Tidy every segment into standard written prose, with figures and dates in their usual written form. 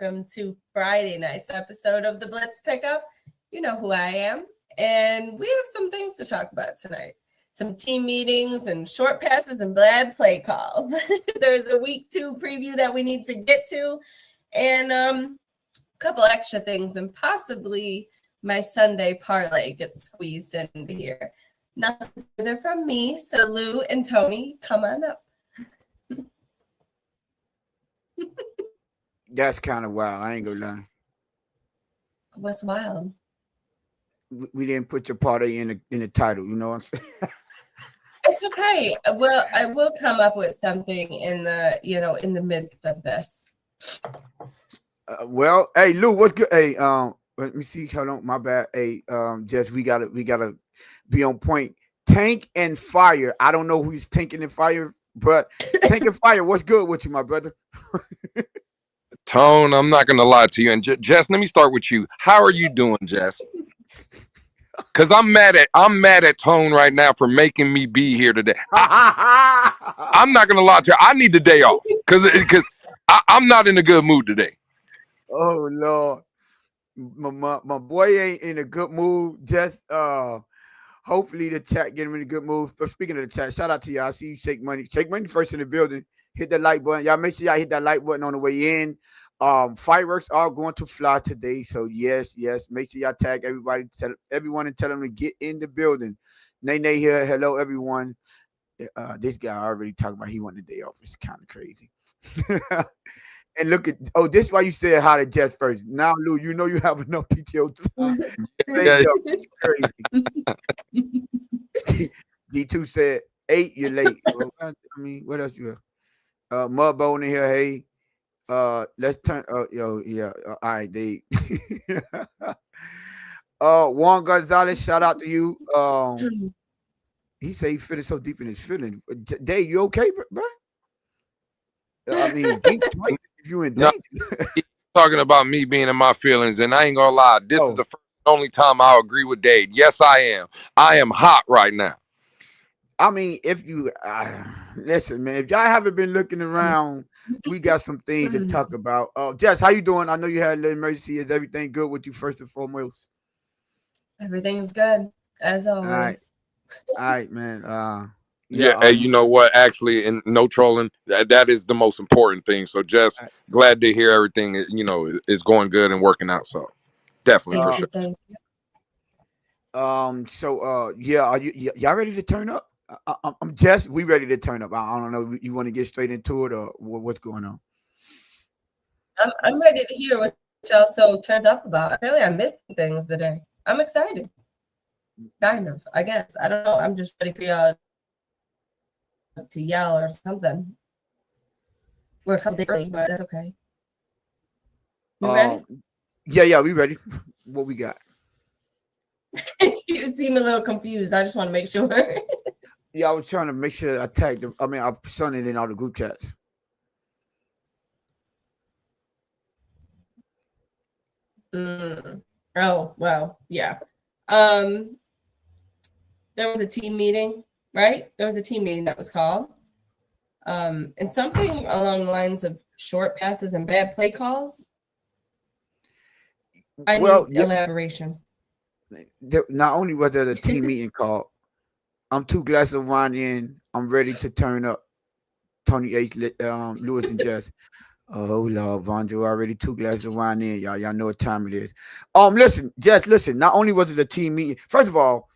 welcome to Friday night's episode of the Blitz Pickup. You know who I am, and we have some things to talk about tonight. Some team meetings and short passes and bad play calls. There's a week 2 preview that we need to get to, and a couple extra things, and possibly my Sunday parlay gets squeezed into here. Nothing further from me, so Lou and Tony, come on up. That's kind of wild. I ain't gonna lie. What's wild? We didn't put your party in the title. You know what I'm saying? It's okay. Well, I will come up with something in the midst of this. Well, hey Lou, what's good? Hey, let me see. Hold on, my bad. Hey, Jess, we gotta be on point. Tank and Fire. I don't know who's tanking and fire, but Tank and Fire. What's good with you, my brother? Tone, I'm not gonna lie to you. And Jess, let me start with you. How are you doing, Jess? Because I'm mad at Tone right now for making me be here today. I'm not gonna lie to you. I need the day off because I'm not in a good mood today. Oh Lord, my boy ain't in a good mood. Just hopefully the chat get him in a good mood. But speaking of the chat, shout out to y'all. I see you Shake Money first in the building. Hit that like button. Y'all make sure y'all hit that like button on the way in. Fireworks are going to fly today. So yes. Make sure y'all tag everybody, tell everyone and tell them to get in the building. Nay here. Hello, everyone. This guy already talking about he wanted the day off. It's kind of crazy. And look at this is why you said hi to Jess first. Now, Lou, you know you have enough PTO time. It's crazy. D2 said 8, you're late. Well, I mean, what else you have? Mudbone in here. Hey, let's turn. Yeah. All right, they. Juan Gonzalez, shout out to you. He said he feeling so deep in his feeling. Dave, you okay, bro? I mean, if you in danger. He's talking about me being in my feelings, and I ain't gonna lie. This is the first and only time I'll agree with Dave. Yes, I am. I am hot right now. I mean, if you listen, man, if y'all haven't been looking around, we got some things to talk about. Jess, how you doing? I know you had a little emergency. Is everything good with you first and foremost? Everything's good, as always. All right, man. Hey, you know what? Actually, and no trolling. That is the most important thing. So, Jess, glad to hear everything. Is going good and working out. So, definitely for sure. Yeah. Are y'all ready to turn up? I'm Jess. We ready to turn up. I don't know. You want to get straight into it, or what's going on? I'm ready to hear what y'all so turned up about. Apparently, I missed things today. I'm excited. Kind of, I guess. I don't know. I'm just ready for y'all to yell or something. We're a couple days early, but that's okay. You ready? Yeah, we ready. What we got? You seem a little confused. I just want to make sure. Yeah, I was trying to make sure I tagged them. I mean, I sent it in all the group chats. Oh, well, yeah. There was a team meeting, right? There was a team meeting that was called. And something along the lines of short passes and bad play calls. I need elaboration. Not only was there a team meeting called, I'm 2 glasses of wine in. I'm ready to turn up. Tony H. Lewis and Jess. Oh Lord, Vondre already 2 glasses of wine in. Y'all know what time it is. Listen, Jess. Listen. Not only was it a team meeting. First of all,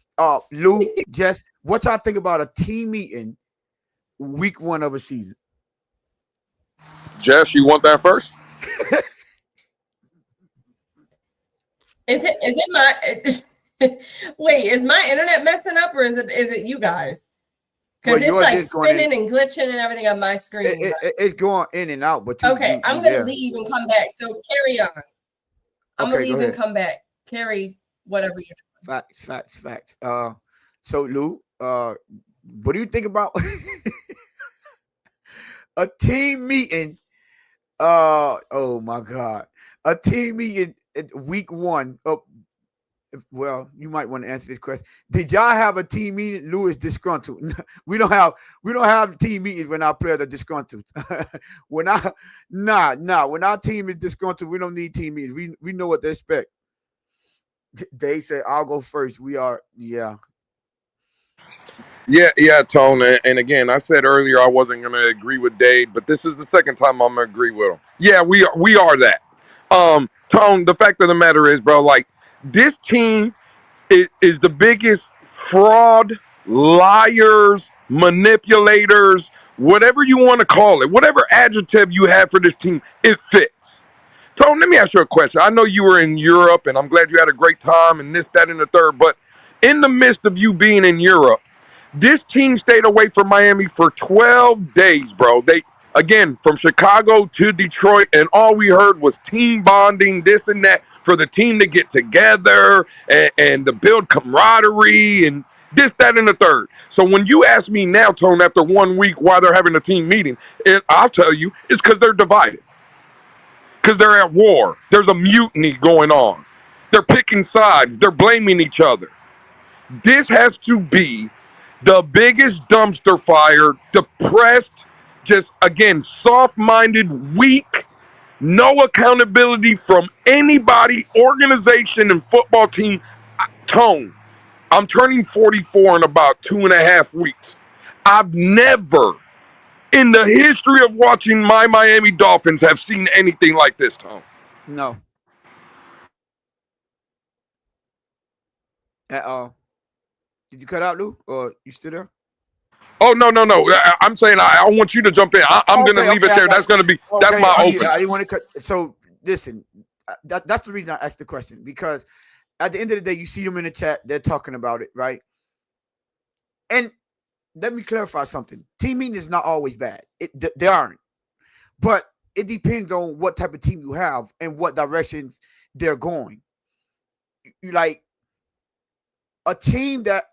Lou, Jess, what y'all think about a team meeting week 1 of a season? Jess, you want that first? Is it my? Wait, is my internet messing up, or is it you guys? Because it's like spinning and glitching and everything on my screen. It's going in and out, but okay, I'm gonna leave and come back. So carry on. I'm gonna leave and come back. Carry whatever you're doing. Facts. So Lou, what do you think about a team meeting? Oh my God, a team meeting week 1. well, you might want to answer this question. Did y'all have a team meeting? Lou is disgruntled. We don't have team meetings when our players are disgruntled. when I when our team is disgruntled, we don't need team meetings. We know what to expect. They said I'll go first. We are Yeah, Tone. And again, I said earlier I wasn't going to agree with Dade, but this is the second time I'm going to agree with him. Yeah, we are that. Tone. The fact of the matter is, bro, like this team is the biggest fraud, liars, manipulators, whatever you want to call it, whatever adjective you have for this team, it fits. Tone, let me ask you a question. I know you were in Europe, and I'm glad you had a great time, and this, that, and the third. But in the midst of you being in Europe, this team stayed away from Miami for 12 days, bro. They, again, from Chicago to Detroit, and all we heard was team bonding, this and that, for the team to get together and to build camaraderie and this, that, and the third. So when you ask me now, Tone, after 1 week why they're having a team meeting, I'll tell you, it's because they're divided. Because they're at war. There's a mutiny going on. They're picking sides. They're blaming each other. This has to be the biggest dumpster fire, depressed, just, again, soft-minded, weak, no accountability from anybody, organization, and football team. Tone, I'm turning 44 in about 2.5 weeks. I've never, in the history of watching my Miami Dolphins, have seen anything like this, Tone. no at all. Did you cut out, Lou, or you still there? Oh, no. I'm saying I want you to jump in. I'm going to leave it there. That's going to be, that's my open. I didn't want to cut. So listen, that's the reason I asked the question, because at the end of the day, you see them in the chat. They're talking about it, right? And let me clarify something. Team meeting is not always bad. They aren't. But it depends on what type of team you have and what directions they're going. Like a team that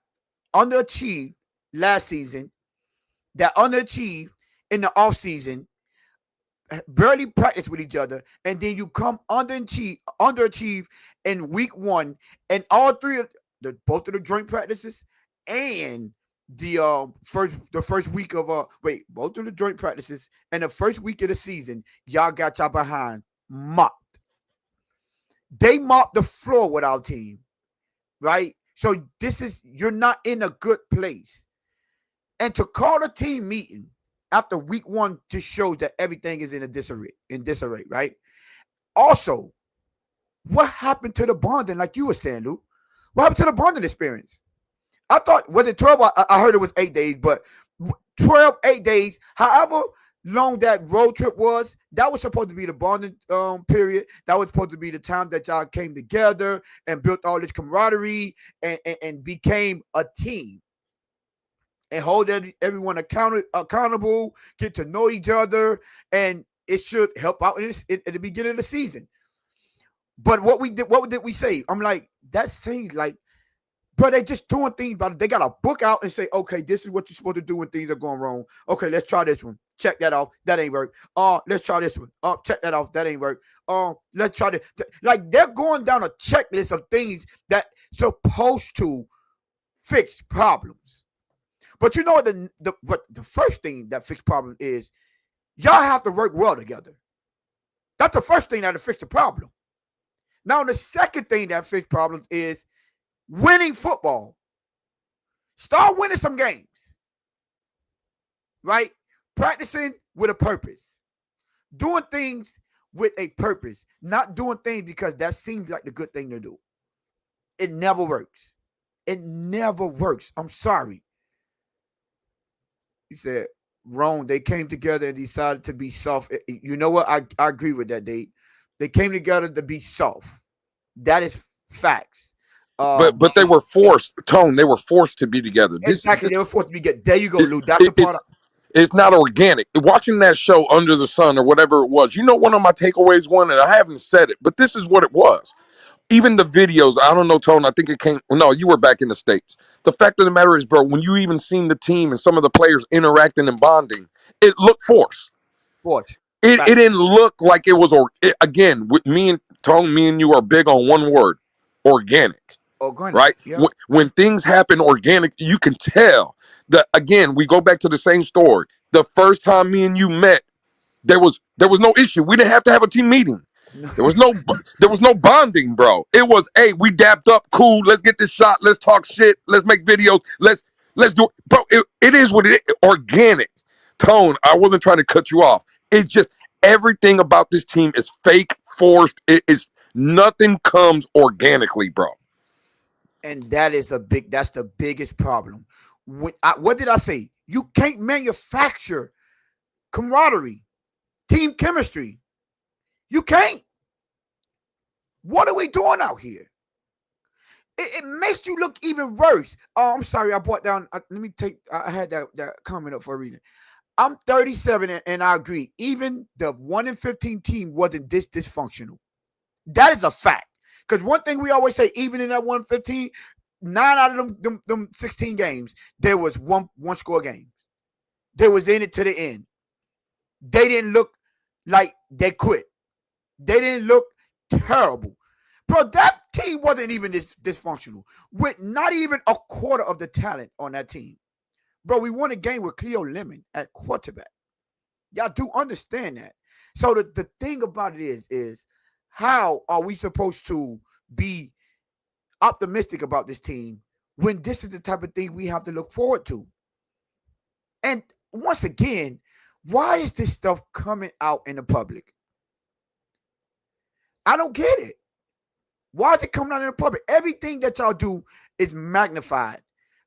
underachieved last season, that underachieved in the offseason, barely practice with each other, and then you come underachieve in week one, and all three of both of the joint practices and the first week of both of the joint practices and the first week of the season, y'all got y'all behind mopped. They mopped the floor with our team, right? So you're not in a good place. And to call a team meeting after week one just shows that everything is in disarray, right? Also, what happened to the bonding, like you were saying, Lou? What happened to the bonding experience? I thought, was it 12? I heard it was 8 days, but 8 days, however long that road trip was, that was supposed to be the bonding period. That was supposed to be the time that y'all came together and built all this camaraderie and became a team. And hold everyone accountable, get to know each other, and it should help out at the beginning of the season. But what did we say? I'm like, that seems like, bro, they just doing things, but they got a book out and say, okay, this is what you're supposed to do when things are going wrong. Okay, let's try this one. Check that off. That ain't work. Let's try this one. Check that off. That ain't work. Let's try this. Like, they're going down a checklist of things that supposed to fix problems. But you know what the first thing that fix problem is? Y'all have to work well together. That's the first thing that'll fix the problem. Now, the second thing that fix problems is winning football. Start winning some games. Right? Practicing with a purpose. Doing things with a purpose. Not doing things because that seems like the good thing to do. It never works. It never works. I'm sorry. He said, wrong. They came together and decided to be soft. You know what? I agree with that, Dave. They came together to be soft. That is facts. But they were forced, Tone. They were forced to be together. Exactly. They were forced to be together. There you go, Lou. That's the part. It's not organic. Watching that show Under the Sun or whatever it was, one of my takeaways, and I haven't said it, but this is what it was. Even the videos, I don't know, Tone, I think it came, no, you were back in the States. The fact of the matter is, bro, when you even seen the team and some of the players interacting and bonding, it looked forced. It didn't look like it was, again, with me and Tone, me and you are big on one word, organic. right? Yeah. When things happen organic, you can tell. Again, we go back to the same story. The first time me and you met, there was no issue. We didn't have to have a team meeting. There was no bonding, bro. It was, hey, we dapped up, cool. Let's get this shot. Let's talk shit. Let's make videos. Let's do it, bro. It is what it is. Organic. Tone, I wasn't trying to cut you off. It's just everything about this team is fake, forced. It is nothing comes organically, bro. And that's the biggest problem. What did I say? You can't manufacture camaraderie, team chemistry. You can't. What are we doing out here? It makes you look even worse. Oh, I'm sorry. I brought down. I had that comment up for a reason. I'm 37, and I agree. Even the 1-15 team wasn't this dysfunctional. That is a fact. Because one thing we always say, even in that 1-15, 9 out of them 16 games, there was one score game. They was in it to the end. They didn't look like they quit. They didn't look terrible. Bro, that team wasn't even this dysfunctional. With not even a quarter of the talent on that team. Bro, we won a game with Cleo Lemon at quarterback. Y'all do understand that. So the thing about it is how are we supposed to be optimistic about this team when this is the type of thing we have to look forward to? And once again, why is this stuff coming out in the public? I don't get it. Why is it coming out in the public? Everything that y'all do is magnified.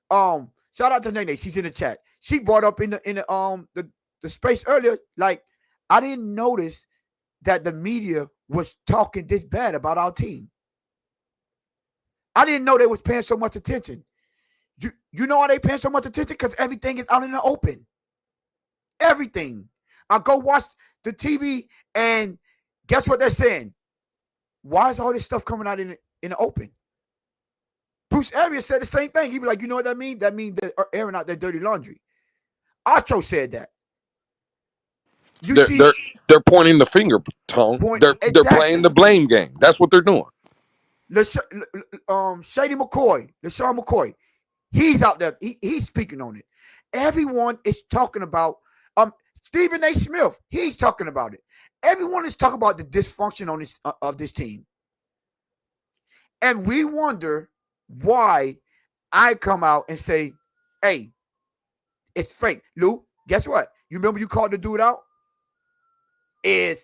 Shout out to Nene. She's in the chat. She brought up in the space earlier. Like, I didn't notice that the media was talking this bad about our team. I didn't know they was paying so much attention. You know why they paying so much attention? Because everything is out in the open. Everything. I go watch the TV and guess what they're saying? Why is all this stuff coming out in the open? Bruce Arians said the same thing. He be like, you know what that means? That means they're airing out their dirty laundry. Acho said that. They're pointing the finger, Tone. They're playing the blame game. That's what they're doing. Shady McCoy, LaShawn McCoy, he's out there. He's speaking on it. Everyone is talking about Stephen A. Smith. He's talking about it. Everyone is talking about the dysfunction of this team. And we wonder why I come out and say, hey, it's fake. Lou, guess what? You remember you called the dude out? Is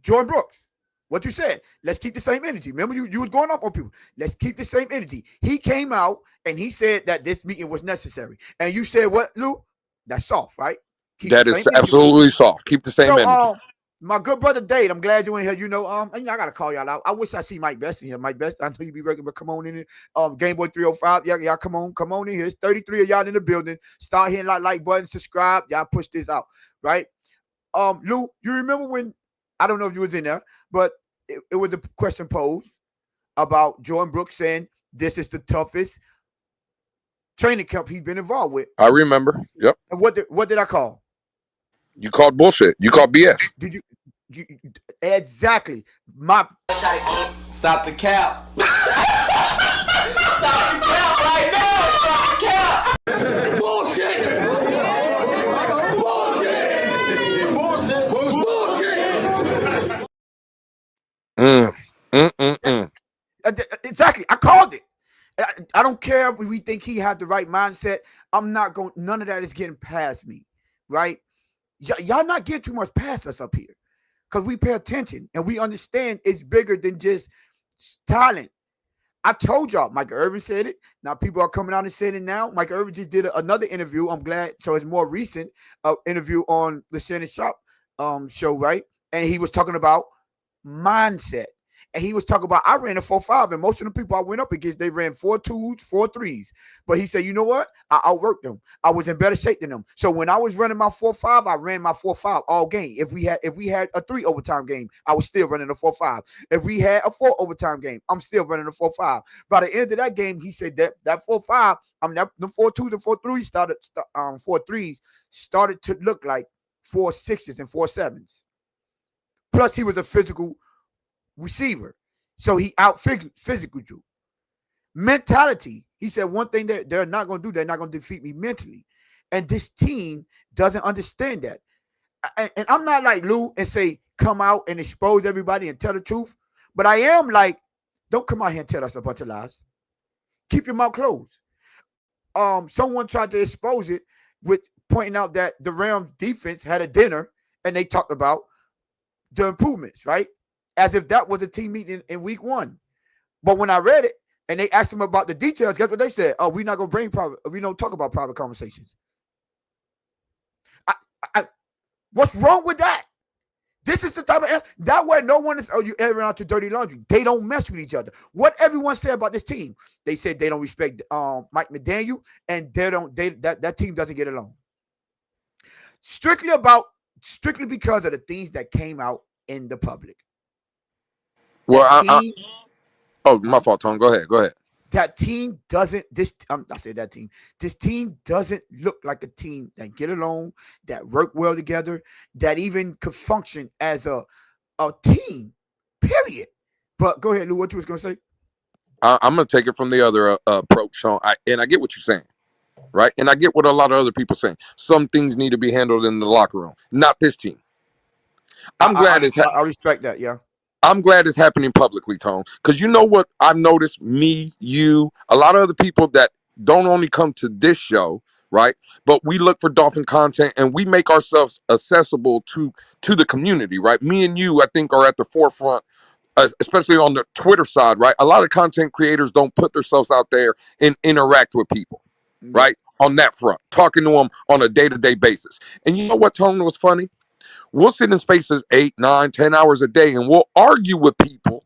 Jordan Brooks. What you said, let's keep the same energy. Remember, you was going up on people. Let's keep the same energy. He came out and he said that this meeting was necessary. And you said, what, Lou? That's soft, right? That is absolutely soft. Keep the same energy. My good brother Dave, I'm glad you're in here. You know, I gotta call y'all out. I wish I see Mike Best in here. Mike Best, I know you be regular, but come on in here. Game Boy 305. Y'all come on in here. It's 33 of y'all in the building. Start hitting like buttons, subscribe. Y'all push this out, right? Lou, you remember when, I don't know if you was in there, but it was a question posed about Jordan Brooks saying this is the toughest training camp he's been involved with. I remember. Yep. And what did I call? You called bullshit. You called BS. Did you exactly? Stop the cap. Stop the cap right now. Stop the cap. Bullshit. Exactly. I called it. I don't care if we think he had the right mindset. I'm not going. None of that is getting past me, right? Y'all not getting too much past us up here because we pay attention and we understand it's bigger than just talent. I told y'all, Michael Irvin said it. Now people are coming out and saying it now. Michael Irvin just did another interview. I'm glad. So it's more recent interview on the Shannon Sharp show, right? And he was talking about mindset. And he was talking about, I ran a 4.5, and most of the people I went up against, they ran 4.2s, 4.3s. But he said, you know what? I outworked them. I was in better shape than them. So when I was running my 4.5, I ran my 4.5 all game. If we had a 3 overtime game, I was still running a 4.5. If we had a 4 overtime game, I'm still running a 4.5. By the end of that game, he said that 4.5, the 4.2s and 4.3s 4.3s started to look like 4.6s and 4.7s. Plus, he was a physical receiver, so he out physical you. mentality. He said one thing that they're not going to do, they're not going to defeat me mentally. And this team doesn't understand that. And I'm not like Lou and say, come out and expose everybody and tell the truth. But I am like, don't come out here and tell us a bunch of lies. Keep your mouth closed. Someone tried to expose it with pointing out that the Rams defense had a dinner and they talked about the improvements, right? As if that was a team meeting in week 1. But when I read it and they asked them about the details, guess what they said? Oh, we're not going to bring private. We don't talk about private conversations. What's wrong with that? This is the type of that way no one is, oh, you airing out to dirty laundry. They don't mess with each other. What everyone said about this team, they said they don't respect Mike McDaniel, and that team doesn't get along. Strictly because of the things that came out in the public. Well, my fault, Tone. Go ahead. That team doesn't. This team doesn't look like a team that get along, that work well together, that even could function as a team. Period. But go ahead, Lou. What you was gonna say? I'm gonna take it from the other approach, Tone. I get what you're saying, right? And I get what a lot of other people are saying. Some things need to be handled in the locker room, not this team. I respect that. Yeah. I'm glad it's happening publicly, Tone, because you know what I've noticed, me, you, a lot of other people that don't only come to this show, right, but we look for Dolphin content and we make ourselves accessible to the community, right? Me and you, I think, are at the forefront, especially on the Twitter side, right? A lot of content creators don't put themselves out there and interact with people, right, on that front, talking to them on a day-to-day basis. And you know what, Tone, was funny? We'll sit in spaces 8, 9, 10 hours a day, and we'll argue with people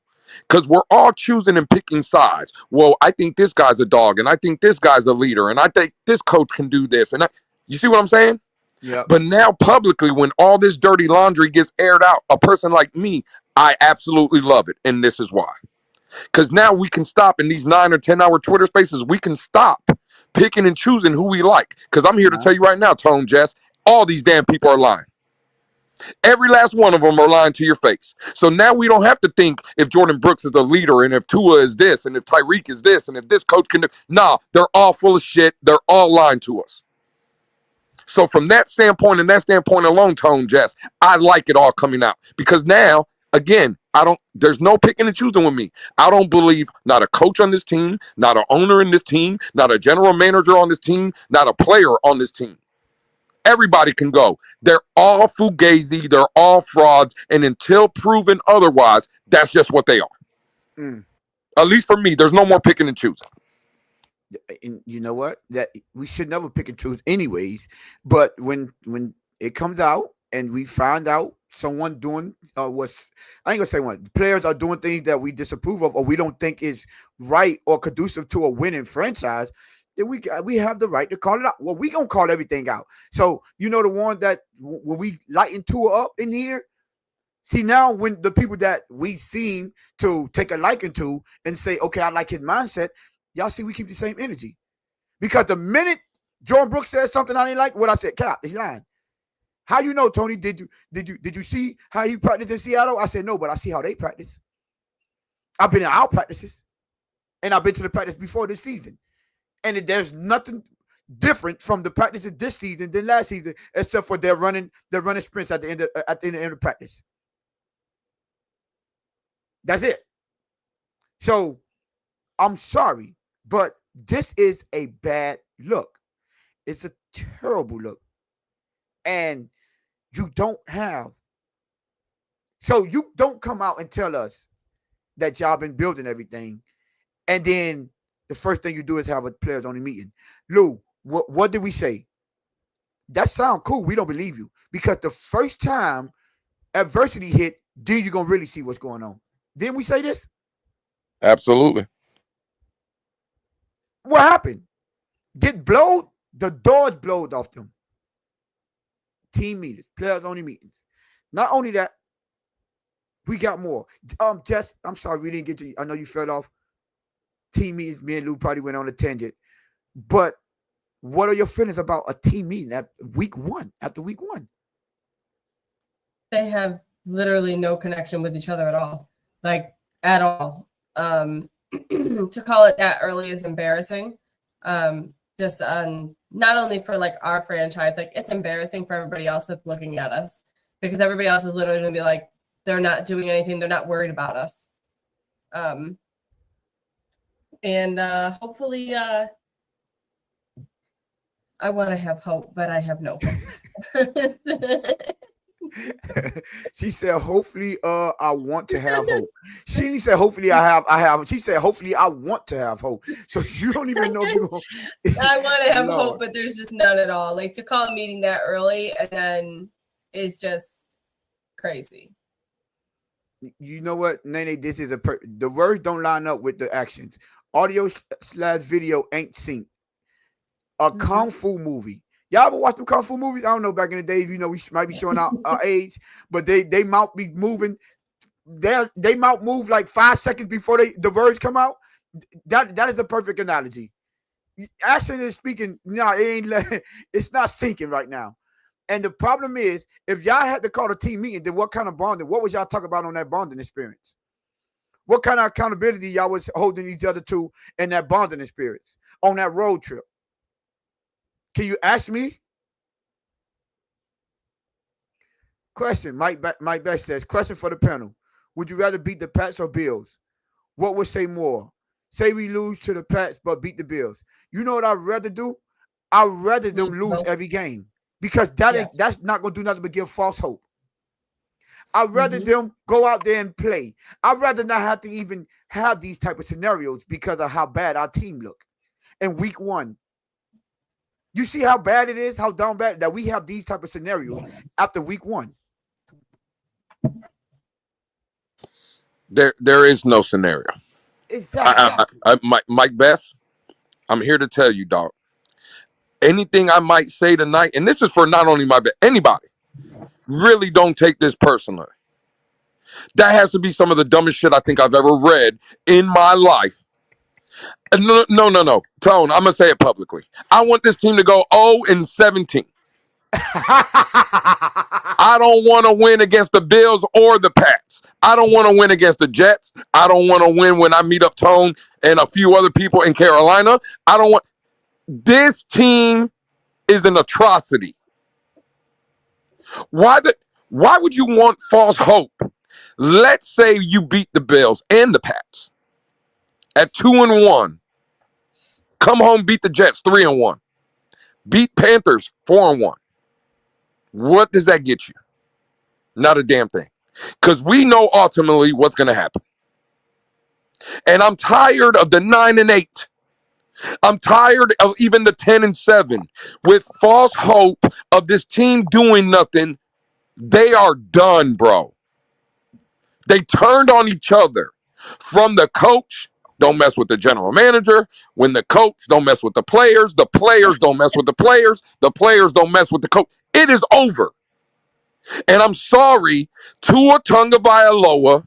because we're all choosing and picking sides. Well, I think this guy's a dog, and I think this guy's a leader, and I think this coach can do this. And you see what I'm saying? Yeah. But now publicly, when all this dirty laundry gets aired out, a person like me, I absolutely love it, and this is why. Because now we can stop in these 9 or 10-hour Twitter spaces. We can stop picking and choosing who we like. Because I'm here to tell you right now, Tone, Jess, all these damn people are lying. Every last one of them are lying to your face. So now we don't have to think if Jordan Brooks is a leader and if Tua is this and if Tyreek is this and if this coach can do. Nah, they're all full of shit. They're all lying to us. So from that standpoint and that standpoint alone, Tone, Jess, I like it all coming out. Because now, again, there's no picking and choosing with me. I don't believe not a coach on this team, not an owner in this team, not a general manager on this team, not a player on this team. Everybody can go. They're all fugazi. They're all frauds. And until proven otherwise, that's just what they are. At least for me, there's no more picking and choosing. And you know what? That we should never pick and choose anyways. But when it comes out and we find out someone doing I ain't gonna say one. Players are doing things that we disapprove of or we don't think is right or conducive to a winning franchise, then we have the right to call it out. Well, we gonna call everything out. So you know the one that when we lighten Tua up in here. See now when the people that we seem to take a liking to and say, okay, I like his mindset. Y'all see, we keep the same energy because the minute Jordan Brooks says something I didn't like, what I said, Cap, he's lying. How you know, Tony? Did you see how he practiced in Seattle? I said no, but I see how they practice. I've been in our practices, and I've been to the practice before this season. And there's nothing different from the practices this season than last season, except for they're running sprints at the end of practice. That's it. So I'm sorry, but this is a bad look. It's a terrible look. And you don't come out and tell us that y'all been building everything. And then the first thing you do is have a players only meeting. Lou, what did we say? That sound cool. We don't believe you. Because the first time adversity hit, then you're going to really see what's going on. Didn't we say this? Absolutely. What happened? The doors blowed off them. Team meetings, players only meetings. Not only that, we got more. Jess, I'm sorry we didn't get to you. I know you fell off. Team meetings, me and Lou probably went on a tangent. But what are your feelings about a team meeting after week one? They have literally no connection with each other at all. Like, at all. to call it that early is embarrassing. Just not only for like our franchise, like it's embarrassing for everybody else that's looking at us, because everybody else is literally gonna be like, they're not doing anything, they're not worried about us. And hopefully I want to have hope, but I have no hope. She said, hopefully, I want to have hope. She didn't say, hopefully, I have. She said, hopefully, I want to have hope. So you don't even know if you're going I want to have hope, but there's just none at all. Like, to call a meeting that early and then is just crazy. You know what, Nene? This is the words don't line up with the actions. Audio / video ain't synced. A kung fu movie. Y'all ever watch them kung fu movies? I don't know. Back in the days, you know, we might be showing our age, but they might be moving. They might move like 5 seconds before the words come out. That is the perfect analogy. Actually, speaking, no, it's not syncing right now. And the problem is, if y'all had to call a team meeting, then what kind of bonding? What was y'all talking about on that bonding experience? What kind of accountability y'all was holding each other to in that bonding experience on that road trip? Can you ask me? Question. Mike Best says, question for the panel. Would you rather beat the Pats or Bills? What would say more? Say we lose to the Pats but beat the Bills. You know what I'd rather do? I'd rather them lose every game, because that's not going to do nothing but give false hope. I'd rather them go out there and play. I'd rather not have to even have these type of scenarios because of how bad our team look in week 1. You see how bad it is, how down bad that we have these type of scenarios after week 1. There is no scenario. Exactly. Mike Best, I'm here to tell you, dog. Anything I might say tonight, and this is for not only my bet, anybody, really don't take this personally. That has to be some of the dumbest shit I think I've ever read in my life. No. Tone, I'm going to say it publicly. I want this team to go 0-17. I don't want to win against the Bills or the Pats. I don't want to win against the Jets. I don't want to win when I meet up Tone and a few other people in Carolina. I don't want. This team is an atrocity. Why would you want false hope? Let's say you beat the Bills and the Pats at 2-1. Come home, beat the Jets 3-1. Beat Panthers 4-1. What does that get you? Not a damn thing. Because we know ultimately what's going to happen. And I'm tired of the 9-8. I'm tired of even the 10-7 with false hope of this team doing nothing. They are done, bro. They turned on each other. From the coach, don't mess with the general manager. When the coach, don't mess with the players don't mess with the players don't mess with the coach. It is over. And I'm sorry, Tua Tagovailoa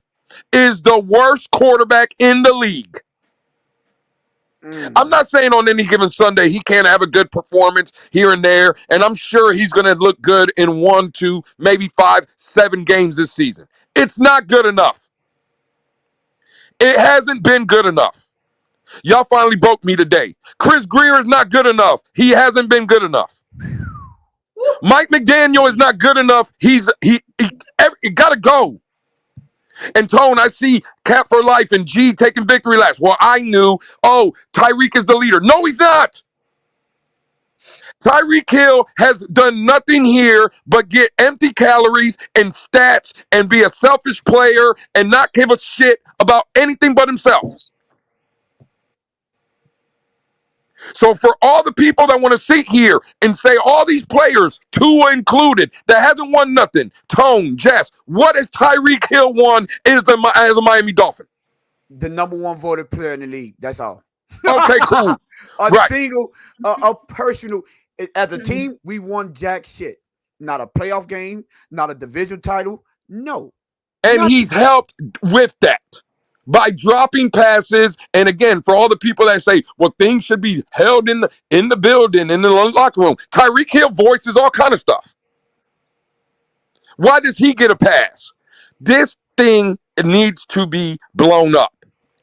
is the worst quarterback in the league. I'm not saying on any given Sunday he can't have a good performance here and there, and I'm sure he's going to look good in 1, 2, maybe 5, 7 games this season. It's not good enough. It hasn't been good enough. Y'all finally broke me today. Chris Greer is not good enough. He hasn't been good enough. Mike McDaniel is not good enough. He got to go. And Tone, I see Cap for Life and G taking victory laps. Well, I knew, Tyreek is the leader. No, he's not. Tyreek Hill has done nothing here but get empty calories and stats and be a selfish player and not give a shit about anything but himself. So for all the people that want to sit here and say all these players, Tua included, that hasn't won nothing, Tone, Jess, what has Tyreek Hill won as a Miami Dolphin? The number 1 voted player in the league. That's all. Okay, cool. A personal, as a team, we won jack shit. Not a playoff game, not a division title. No. And he's helped with that by dropping passes. And again, for all the people that say, well, things should be held in the building, in the locker room, Tyreek Hill voices all kind of stuff. Why does he get a pass? This thing needs to be blown up.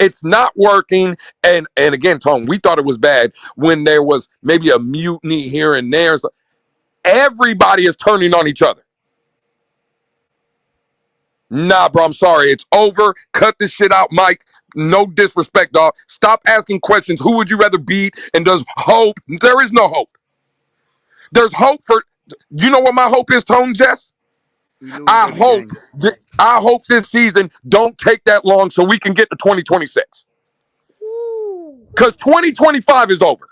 It's not working. And again, Tom, we thought it was bad when there was maybe a mutiny here and there. So everybody is turning on each other. Nah, bro, I'm sorry. It's over. Cut this shit out, Mike. No disrespect, dog. Stop asking questions. Who would you rather beat? And does hope? There is no hope. There's hope for, you know what my hope is, Tone Jess? We lose I every hope, game. I hope this season don't take that long so we can get to 2026. Because 2025 is over.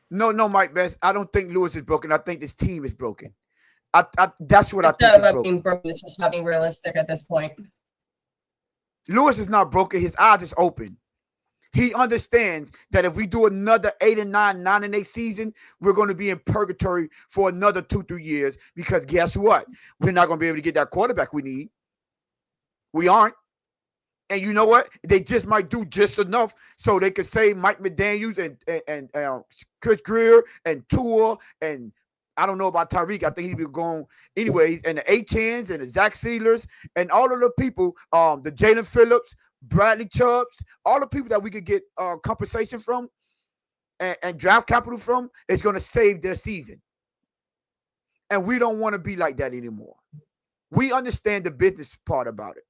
No, Mike Best. I don't think Lewis is broken. I think this team is broken. That's what It's I think not is about broken. being broken. It's just about being realistic at this point. Lewis is not broken. His eyes is open. He understands that if we do another 8-9, 9-8 season, we're going to be in purgatory for another 2-3 years. Because guess what? We're not going to be able to get that quarterback we need. We aren't. And you know what? They just might do just enough so they could save Mike McDaniels and Chris Greer and Tua and I don't know about Tyreek. I think he'd be going anyways. And the Achans and the Zach Sealers and all of the people, the Jalen Phillips, Bradley Chubbs, all the people that we could get compensation from and draft capital from is going to save their season. And we don't want to be like that anymore. We understand the business part about it.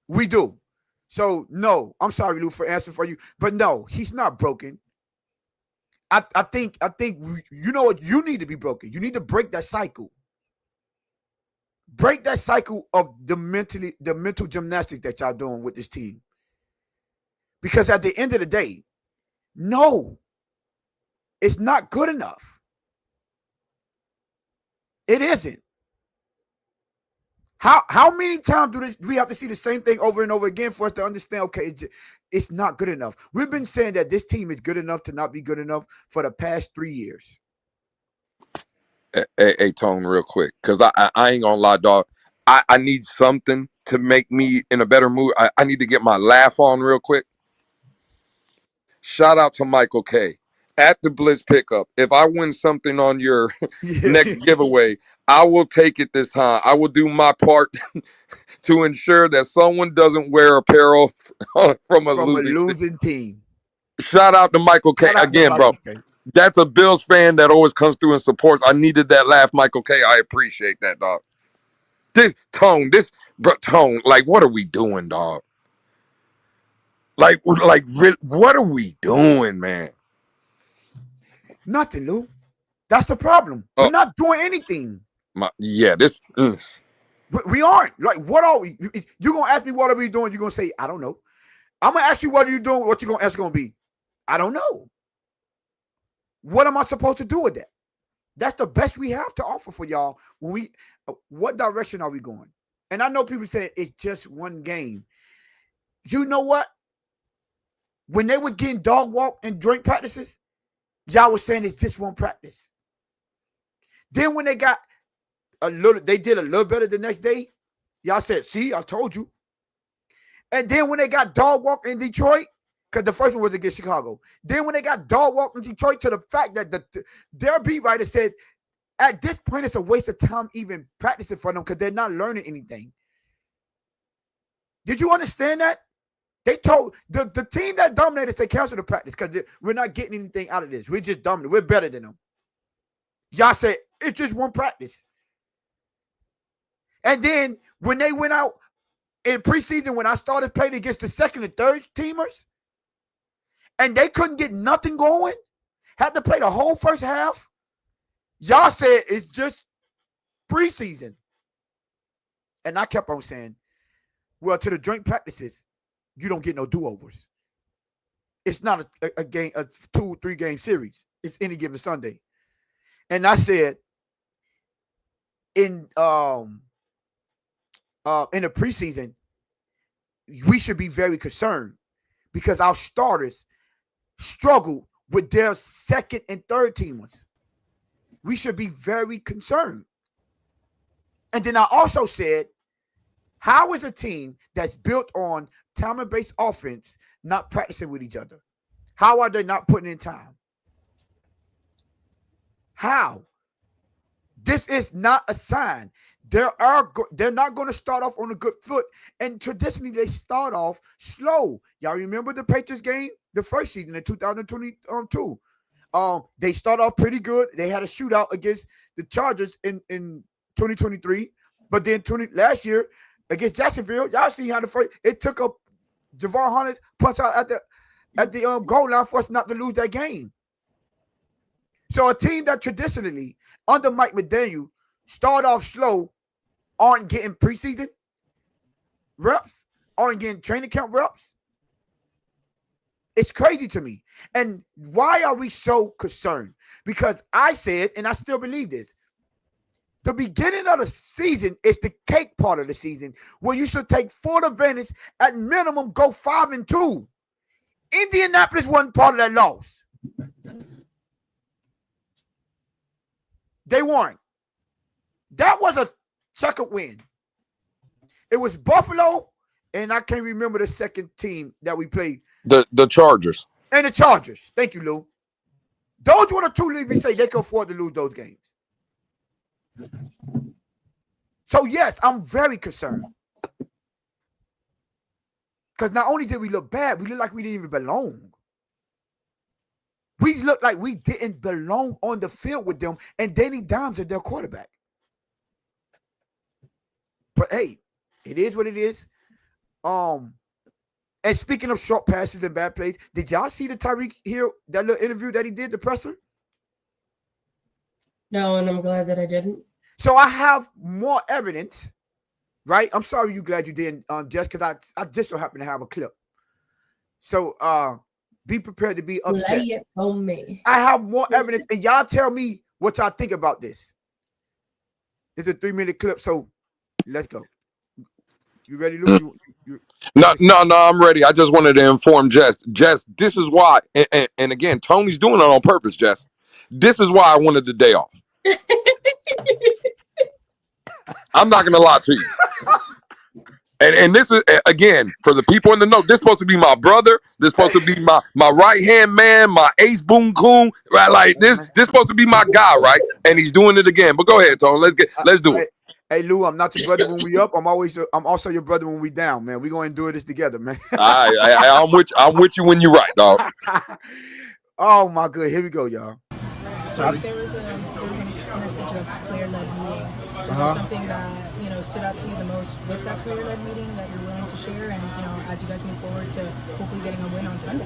We do. So, no, I'm sorry, Lou, for answering for you. But no, he's not broken. I think you know what? You need to be broken. You need to break that cycle. Break that cycle of the mental gymnastics that y'all doing with this team. Because at the end of the day, no, it's not good enough. It isn't. How many times do we have to see the same thing over and over again for us to understand, okay, it's not good enough? We've been saying that this team is good enough to not be good enough for the past 3 years. Hey, Tone, real quick, because I ain't gonna lie, dog. I need something to make me in a better mood. I need to get my laugh on real quick. Shout out to Michael K. At the Blitz pickup. If I win something on your next giveaway, I will take it this time. I will do my part to ensure that someone doesn't wear apparel from a losing team. Shout out to Michael K. Again, bro. That's a Bills fan that always comes through and supports. I needed that laugh, Michael K. I appreciate that, dog. Tone, like, what are we doing, dog? Like, what are we doing, man? Nothing, Lou. That's the problem. We're not doing anything. We aren't. Like, what are we? You're going to ask me, what are we doing? You're going to say, I don't know. I'm going to ask you, what are you doing? What you're going to ask going to be, I don't know. What am I supposed to do with that? That's the best we have to offer for y'all. What direction are we going? And I know people say it's just one game. You know what? When they were getting dog walk and joint practices, y'all was saying it's just one practice. Then when they got they did a little better the next day, y'all said, see, I told you. And then when they got dog walk in Detroit, because the first one was against Chicago. Then when they got dog walk in Detroit, to the fact that their beat writer said, at this point, it's a waste of time even practicing for them because they're not learning anything. Did you understand that? They told the team that dominated, they canceled the practice because we're not getting anything out of this. We're just dominant. We're better than them. Y'all said, it's just one practice. And then when they went out in preseason, when I started playing against the second and third teamers, and they couldn't get nothing going, had to play the whole first half, y'all said it's just preseason. And I kept on saying, well, to the joint practices, you don't get no do-overs. It's not a game, a 2-3 game series. It's any given Sunday. And I said, in the preseason, we should be very concerned because our starters struggle with their second and third teamers. We should be very concerned. And then I also said, how is a team that's built on talent-based offense not practicing with each other? How are they not putting in time? How? This is not a sign. They're not going to start off on a good foot, and traditionally they start off slow. Y'all remember the Patriots game, the first season in 2022? They start off pretty good. They had a shootout against the Chargers in 2023, but then last year against Jacksonville, y'all see how it took a Javon Hunter punch out at the goal line for us not to lose that game. So a team that traditionally under Mike McDaniel start off slow, aren't getting preseason reps, aren't getting training camp reps. It's crazy to me. And why are we so concerned? Because I said, and I still believe this, the beginning of the season is the cake part of the season where you should take full advantage, at minimum go 5-2. Indianapolis wasn't part of that loss. They weren't. That was a second win. It was Buffalo, and I can't remember the second team that we played. The Chargers. And the Chargers. Thank you, Lou. Those were the two leagues we say they can afford to lose those games. So, yes, I'm very concerned. Because not only did we look bad, we looked like we didn't even belong. We looked like we didn't belong on the field with them, and Danny Dimes is their quarterback. But hey, it is what it is. And speaking of short passes and bad plays, did y'all see the Tyreek Hill, that little interview that he did, the presser? No, and I'm glad that I didn't. So I have more evidence, right? I'm sorry you're glad you didn't, just because I just so happen to have a clip. So be prepared to be upset. Lay it on me. I have more evidence, and y'all tell me what y'all think about this. It's a 3-minute clip, so let's go. You ready, Lou? No, I'm ready. I just wanted to inform Jess. Jess, this is why, and again, Tony's doing it on purpose, Jess. This is why I wanted the day off. I'm not going to lie to you. And this is, again, for the people in the know, this is supposed to be my brother. This is supposed to be my right-hand man, my ace boom coon, right? Like this supposed to be my guy, right? And he's doing it again. But go ahead, Tony. Let's do it. Hey, Lou, I'm not your brother when we up. I'm also your brother when we down, man. We're going to do this together, man. I'm with you when you're right, dog. Oh, my good. Here we go, y'all. So there was a message of player-led meeting. Is there something that stood out to you the most with that player-led meeting that you're willing to share, and as you guys move forward to hopefully getting a win on Sunday?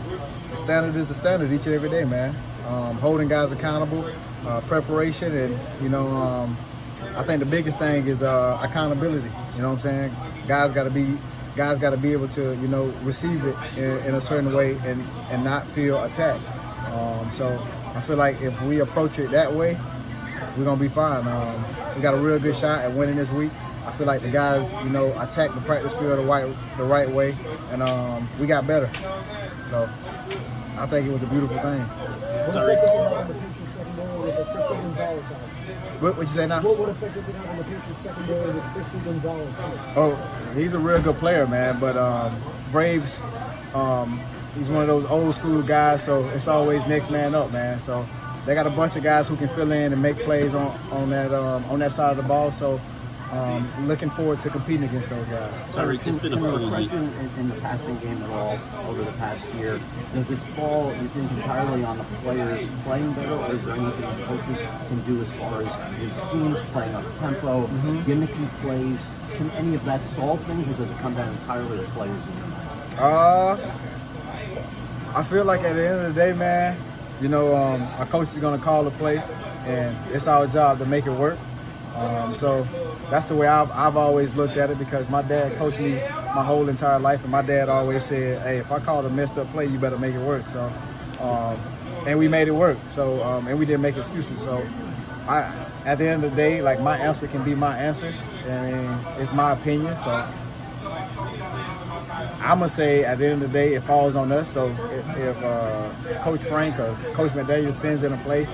The standard is the standard each and every day, man. Holding guys accountable, preparation, and I think the biggest thing is accountability. You know what I'm saying? Guys got to be able to receive it in a certain way and not feel attacked. So I feel like if we approach it that way, we're gonna be fine. We got a real good shot at winning this week. I feel like the guys, attacked the practice field the right way, and we got better. So I think it was a beautiful thing. What effect does it have on the Patriots secondary with Christian Gonzalez out? What you say now? What effect does it have on the Patriots secondary with Christian Gonzalez out? Oh, he's a real good player, man. But Braves, he's one of those old school guys, so it's always next man up, man. So they got a bunch of guys who can fill in and make plays on that side of the ball. So looking forward to competing against those guys. Tyreek, it's been a full question in the passing game at all over the past year. Does it fall, you think, entirely on the players playing better, or is there anything the coaches can do as far as schemes, playing up tempo, gimmicky plays? Can any of that solve things, or does it come down entirely to players in your mind? I feel like at the end of the day, man, our coach is going to call the play, and it's our job to make it work. So that's the way I've always looked at it, because my dad coached me my whole entire life, and my dad always said, hey, if I call a messed up play, you better make it work. So, and we made it work. So, and we didn't make excuses. So, at the end of the day, like, my answer can be my answer. I mean, it's my opinion. So, I'm going to say at the end of the day, it falls on us. So if Coach Frank or Coach McDaniel sends in a play,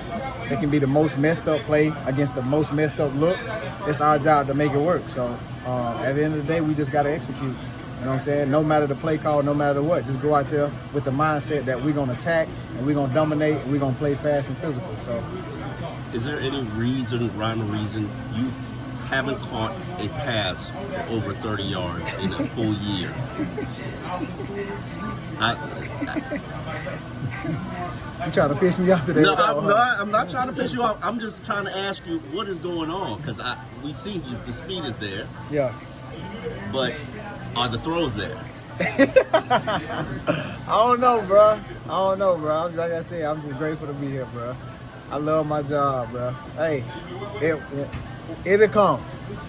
it can be the most messed up play against the most messed up look. It's our job to make it work. So at the end of the day, we just got to execute. You know what I'm saying? No matter the play call, no matter what, just go out there with the mindset that we're going to attack and we're going to dominate and we're going to play fast and physical. So, is there any rhyme or reason you haven't caught a pass for over 30 yards in a full year? You trying to piss me off today? No, I'm not trying to piss you off. I'm just trying to ask you what is going on, because we see the speed is there. Yeah. But are the throws there? I don't know, bro. Like I said, I'm just grateful to be here, bro. I love my job, bro. Hey, it'll come.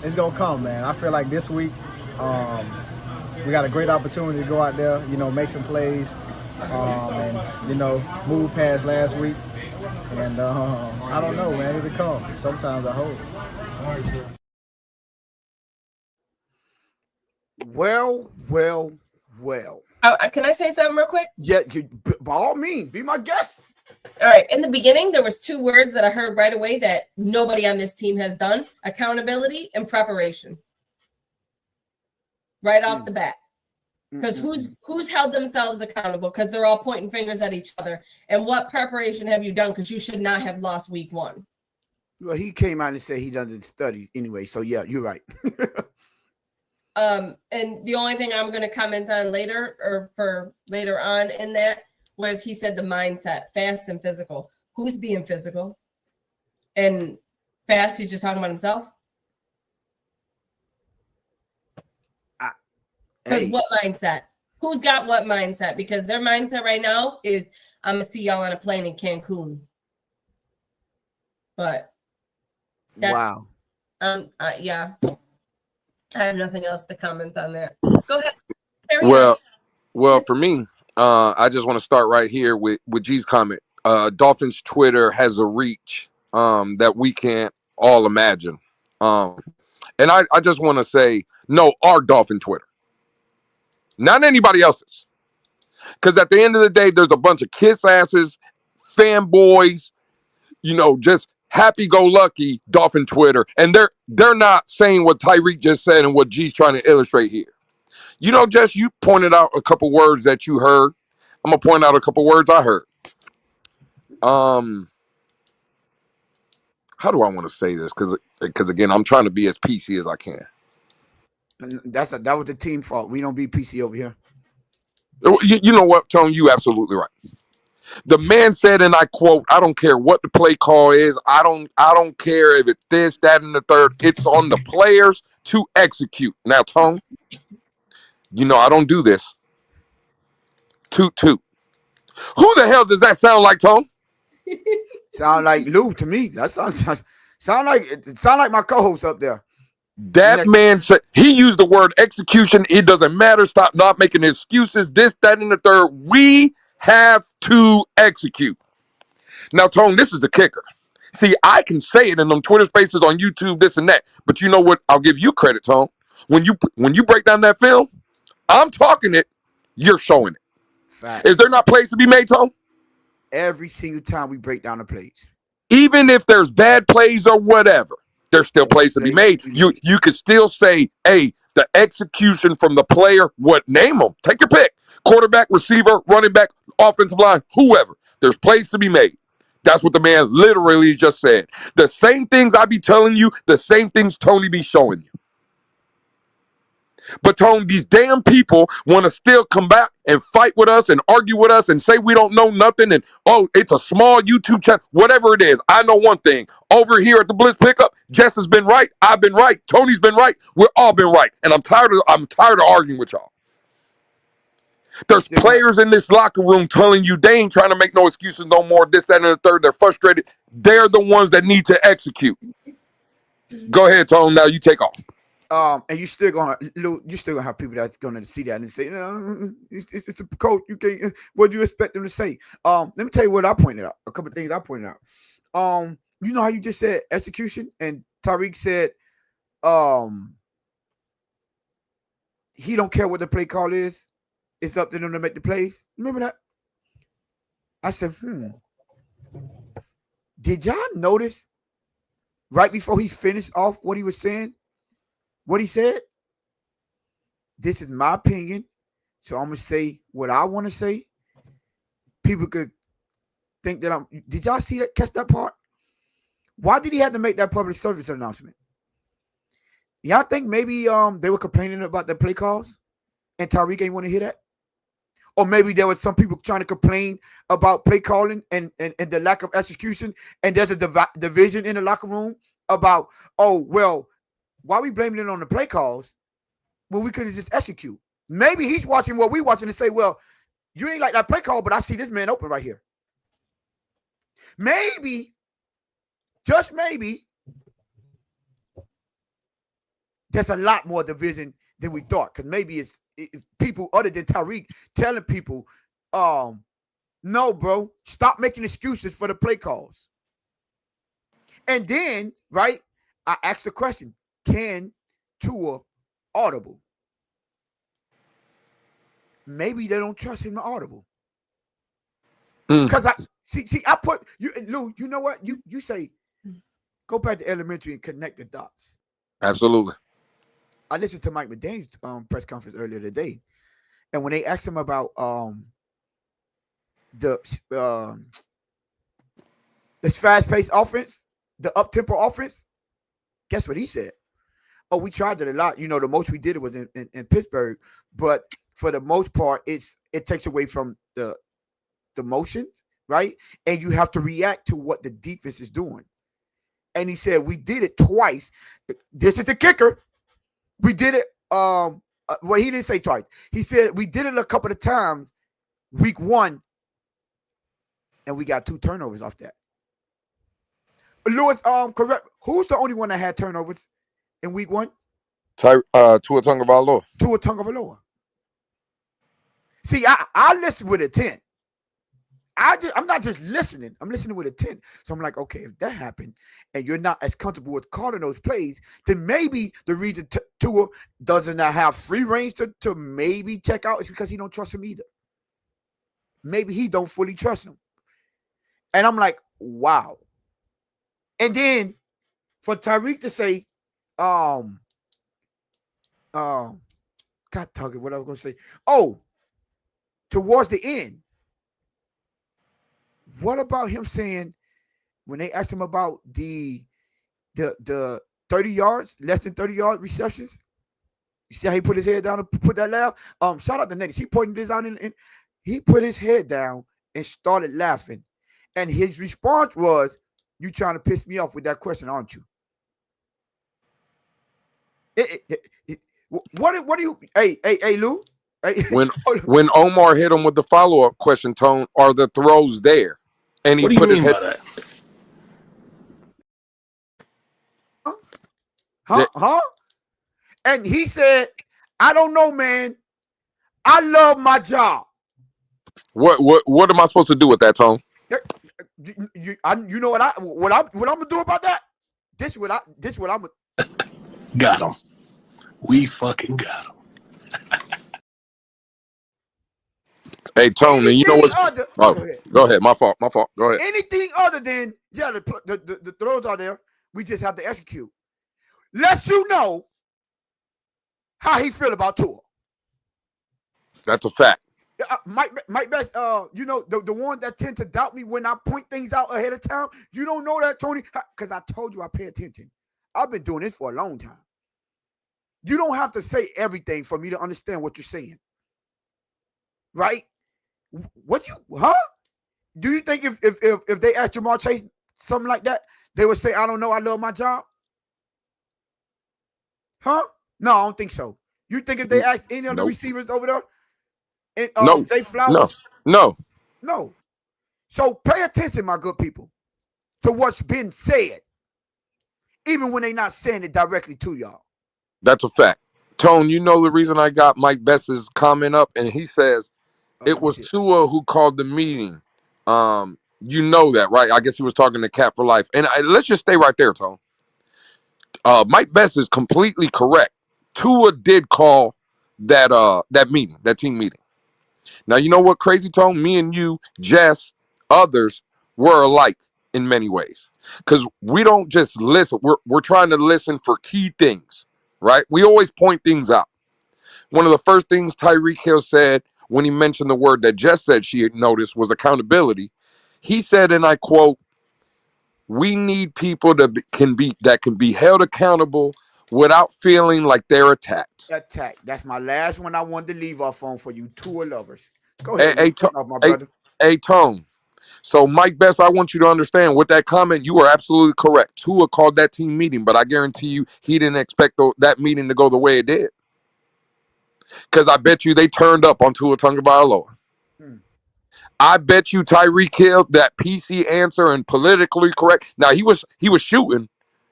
It's gonna come, man. I feel like this week, we got a great opportunity to go out there, make some plays, and move past last week. And I don't know, man. It'll come. Sometimes I hope. Well. Can I say something real quick? Yeah, by all means, be my guest. All right. In the beginning, there was 2 words that I heard right away that nobody on this team has done: accountability and preparation. Right off the bat. Because who's held themselves accountable? Because they're all pointing fingers at each other. And what preparation have you done? Because you should not have lost week 1. Well, he came out and said he done the study anyway. So yeah, you're right. And the only thing I'm going to comment on later, or for later on in that, was he said the mindset, fast and physical. Who's being physical? And fast, he's just talking about himself? Because what mindset? Who's got what mindset? Because their mindset right now is, I'm going to see y'all on a plane in Cancun. But that's, wow. Yeah. I have nothing else to comment on that. Go ahead. Well, for me, I just want to start right here with G's comment. Dolphins Twitter has a reach that we can't all imagine. And I just want to say, no, our Dolphin Twitter. Not anybody else's. Because at the end of the day, there's a bunch of kiss asses, fanboys, just happy-go-lucky Dolphin Twitter. And they're not saying what Tyreek just said and what G's trying to illustrate here. Jess, you pointed out a couple words that you heard. I'm going to point out a couple words I heard. How do I want to say this? Because again, I'm trying to be as PC as I can. And that was the team fault. We don't be PC over here. You know what, Tone? You absolutely right. The man said, and I quote, "I don't care what the play call is. I don't care if it's this, that, and the third. It's on the players to execute." Now, Tone, I don't do this. Toot toot. Who the hell does that sound like, Tone? Sound like Lou to me. That sounds like my co-host up there. That man said, he used the word execution. It doesn't matter. Stop not making excuses. This, that, and the third. We have to execute. Now, Tone, this is the kicker. See, I can say it in them Twitter spaces on YouTube, this and that. But you know what? I'll give you credit, Tone. When you break down that film, I'm talking it. You're showing it. Fact. Is there not plays to be made, Tone? Every single time we break down the plays. Even if there's bad plays or whatever, there's still plays to be made. You could still say, hey, the execution from the player, name them. Take your pick. Quarterback, receiver, running back, offensive line, whoever. There's plays to be made. That's what the man literally just said. The same things I be telling you, the same things Tony be showing you. But Tone, these damn people want to still come back and fight with us and argue with us and say we don't know nothing and, it's a small YouTube channel, whatever it is. I know one thing. Over here at the Blitz Pickup, Jess has been right. I've been right. Tony's been right. We've all been right. And I'm tired of arguing with y'all. There's players in this locker room telling you they ain't trying to make no excuses no more, this, that, and the third. They're frustrated. They're the ones that need to execute. Go ahead, Tone. Now you take off. And you're still gonna have people that's gonna see that and say, no, it's a coach. You can't. What do you expect them to say? Let me tell you what I pointed out. A couple of things I pointed out. You know how you just said execution, and Tyreek said, he don't care what the play call is. It's up to them to make the plays. Remember that? I said, Did y'all notice right before he finished off what he was saying? What he said? this is my opinion, so I'm gonna say what I want to say. People could think that I'm. Did y'all see that? Catch that part? Why did he have to make that public service announcement? Y'all think maybe they were complaining about the play calls, and Tyreek ain't want to hear that? Or maybe there was some people trying to complain about play calling and the lack of execution, and there's a division in the locker room about, oh, well, why are we blaming it on the play calls when we could have just execute? Maybe he's watching what we watching and say, well, you ain't like that play call, but I see this man open right here. Maybe, just maybe, there's a lot more division than we thought, because maybe it's people other than Tyreek telling people, no, bro, stop making excuses for the play calls. And then, right, I asked the question, can Tua audible? Maybe they don't trust him to audible. Because I put you, Lou, you know what? You say, go back to elementary and connect the dots. Absolutely. I listened to Mike McDaniel's press conference earlier today, and when they asked him about the fast-paced offense, the up-tempo offense, guess what he said? Oh, we tried it a lot. You know, the most we did it was in Pittsburgh, but for the most part, it takes away from the motions, right? And you have to react to what the defense is doing. And he said we did it twice. This is the kicker. We did it. Well, he didn't say twice. He said we did it a couple of times. Week 1, and we got 2 turnovers off that. Lewis, correct. Who's the only one that had turnovers in week 1? Tua Tagovailoa. Tua Tagovailoa. See, I listen with intent. I'm not just listening. I'm listening with intent. So I'm like, okay, if that happened and you're not as comfortable with calling those plays, then maybe the reason Tua doesn't have free range to maybe check out is because he don't trust him either. Maybe he don't fully trust him. And I'm like, wow. And then for Tyreek to say, God talking, what I was going to say. Oh, towards the end, what about him saying when they asked him about the 30 yards, less than 30 yard receptions? You see how he put his head down and put that laugh? Shout out to Nettie. He pointed this out and he put his head down and started laughing. And his response was, "You trying to piss me off with that question, aren't you?" What do you? Hey, Lou. Hey. When Omar hit him with the follow-up question, Tone, are the throws there? And he What do you put his mean head. by that? Huh? And he said, "I don't know, man. I love my job." What am I supposed to do with that, Tone? You know what I'm gonna do about that? This what I'm gonna. Got him. We fucking got him. Hey, Tone, and you know what's? Go ahead. My fault. Go ahead. Anything other than the throws are there. We just have to execute. Let you know how he feel about Tua. That's a fact. Mike Best, you know, the one that tend to doubt me when I point things out ahead of time. You don't know that, Tony, because I told you I pay attention. I've been doing this for a long time. You don't have to say everything for me to understand what you're saying. Right? Do you think if they asked Jamar Chase something like that, they would say, "I don't know, I love my job"? Huh? No, I don't think so. You think if they asked any of the receivers over there, and no, Zay Flowers? No. So pay attention, my good people, to what's been said, even when they're not saying it directly to y'all. That's a fact. Tone, you know the reason I got Mike Best's comment up, and he says it was Tua who called the meeting. You know that, right? I guess he was talking to Cap for Life. And let's just stay right there, Tone. Mike Best is completely correct. Tua did call that meeting, that team meeting. Now, you know what, Crazy Tone? Me and you, Jess, others were alike in many ways. Because we don't just listen. We're trying to listen for key things, right? We always point things out. one of the first things Tyreek Hill said when he mentioned the word that Jess said she had noticed was accountability. He said, and I quote, "We need people that can be held accountable without feeling like they're attacked." Attack. That's my last one I wanted to leave off on for you Tua lovers. Go Hey, ahead, man. Take off, my brother. Hey, Tone. So, Mike Best, I want you to understand with that comment, you are absolutely correct. Tua called that team meeting, but I guarantee you he didn't expect that meeting to go the way it did. Because I bet you they turned up on Tua Tagovailoa. I bet you Tyreek Hill, that PC answer and politically correct. Now, he was shooting,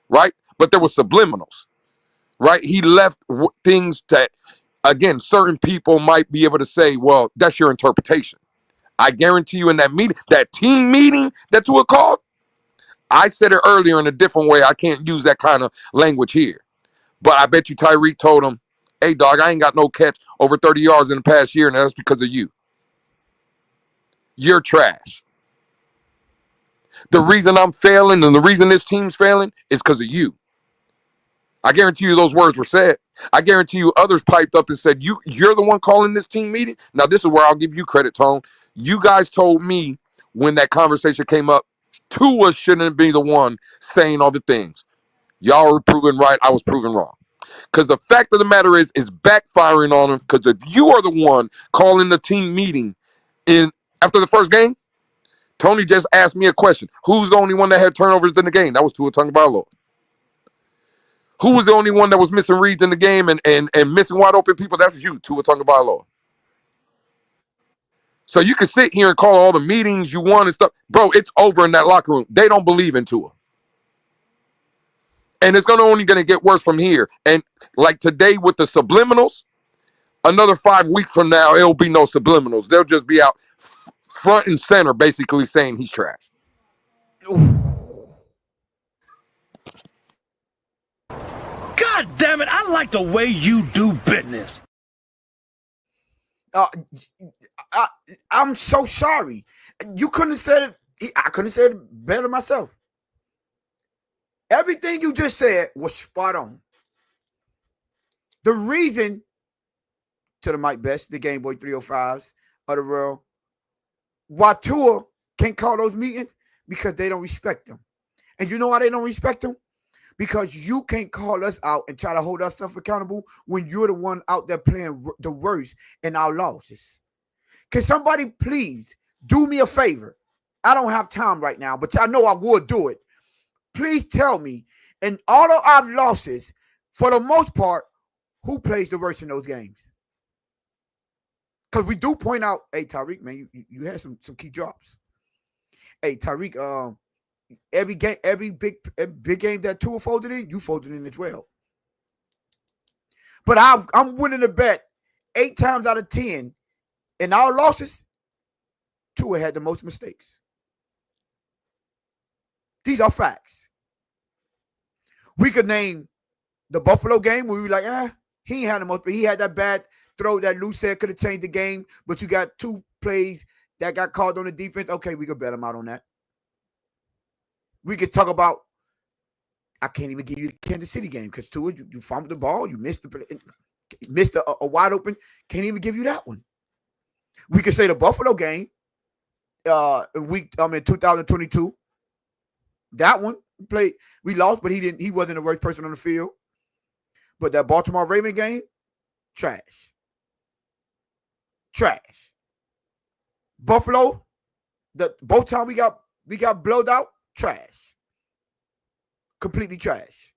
right? But there was subliminals, right? He left things that, again, certain people might be able to say, well, that's your interpretation. I guarantee you in that meeting, that team meeting that Tua called, I said it earlier in a different way. I can't use that kind of language here. But I bet you Tyreek told him, hey, dog, I ain't got no catch over 30 yards in the past year, and that's because of you. You're trash. The reason I'm failing and the reason this team's failing is because of you. I guarantee you those words were said. I guarantee you others piped up and said, you're the one calling this team meeting? Now, this is where I'll give you credit, Tone. You guys told me when that conversation came up, Tua shouldn't be the one saying all the things. Y'all were proven right. I was proven wrong. Because the fact of the matter is backfiring on him, because if you are the one calling the team meeting after the first game, Tony just asked me a question. Who's the only one that had turnovers in the game? That was Tua Tagovailoa. Who was the only one that was missing reads in the game and missing wide open people? That's you, Tua Tagovailoa. So you can sit here and call all the meetings you want and stuff. Bro, it's over in that locker room. They don't believe in Tua. And it's only going to get worse from here. And like today with the subliminals, another 5 weeks from now, it'll be no subliminals. They'll just be out front and center basically saying he's trash. God damn it, I like the way you do business. I'm so sorry. You couldn't have said it. I couldn't have said it better myself. Everything you just said was spot on. The reason, to the Mike Best, the Game Boy 305s of the world, why Tua can't call those meetings, because they don't respect them. And you know why they don't respect them? Because you can't call us out and try to hold ourselves accountable when you're the one out there playing the worst in our losses. Can somebody please do me a favor? I don't have time right now, but I know I would do it. Please tell me, in all of our losses, for the most part, who plays the worst in those games? Because we do point out, hey, Tyreek, man, you had some key drops. Hey, Tyreek, every big game that Tua folded in, you folded in as well. But I'm willing to bet 8 times out of 10 in our losses, Tua had the most mistakes. These are facts. We could name the Buffalo game where we were like, he ain't had the most, but he had that bad throw that Lou said could have changed the game, but you got 2 plays that got called on the defense. Okay, we could bet him out on that. We could talk about, I can't even give you the Kansas City game because Tua, you fumbled the ball, you missed a wide open. Can't even give you that one. We could say the Buffalo game, in 2022. That one we lost, but he wasn't the worst person on the field. But that Baltimore Ravens game, trash. Buffalo, both times we got blowed out, trash. Completely trash.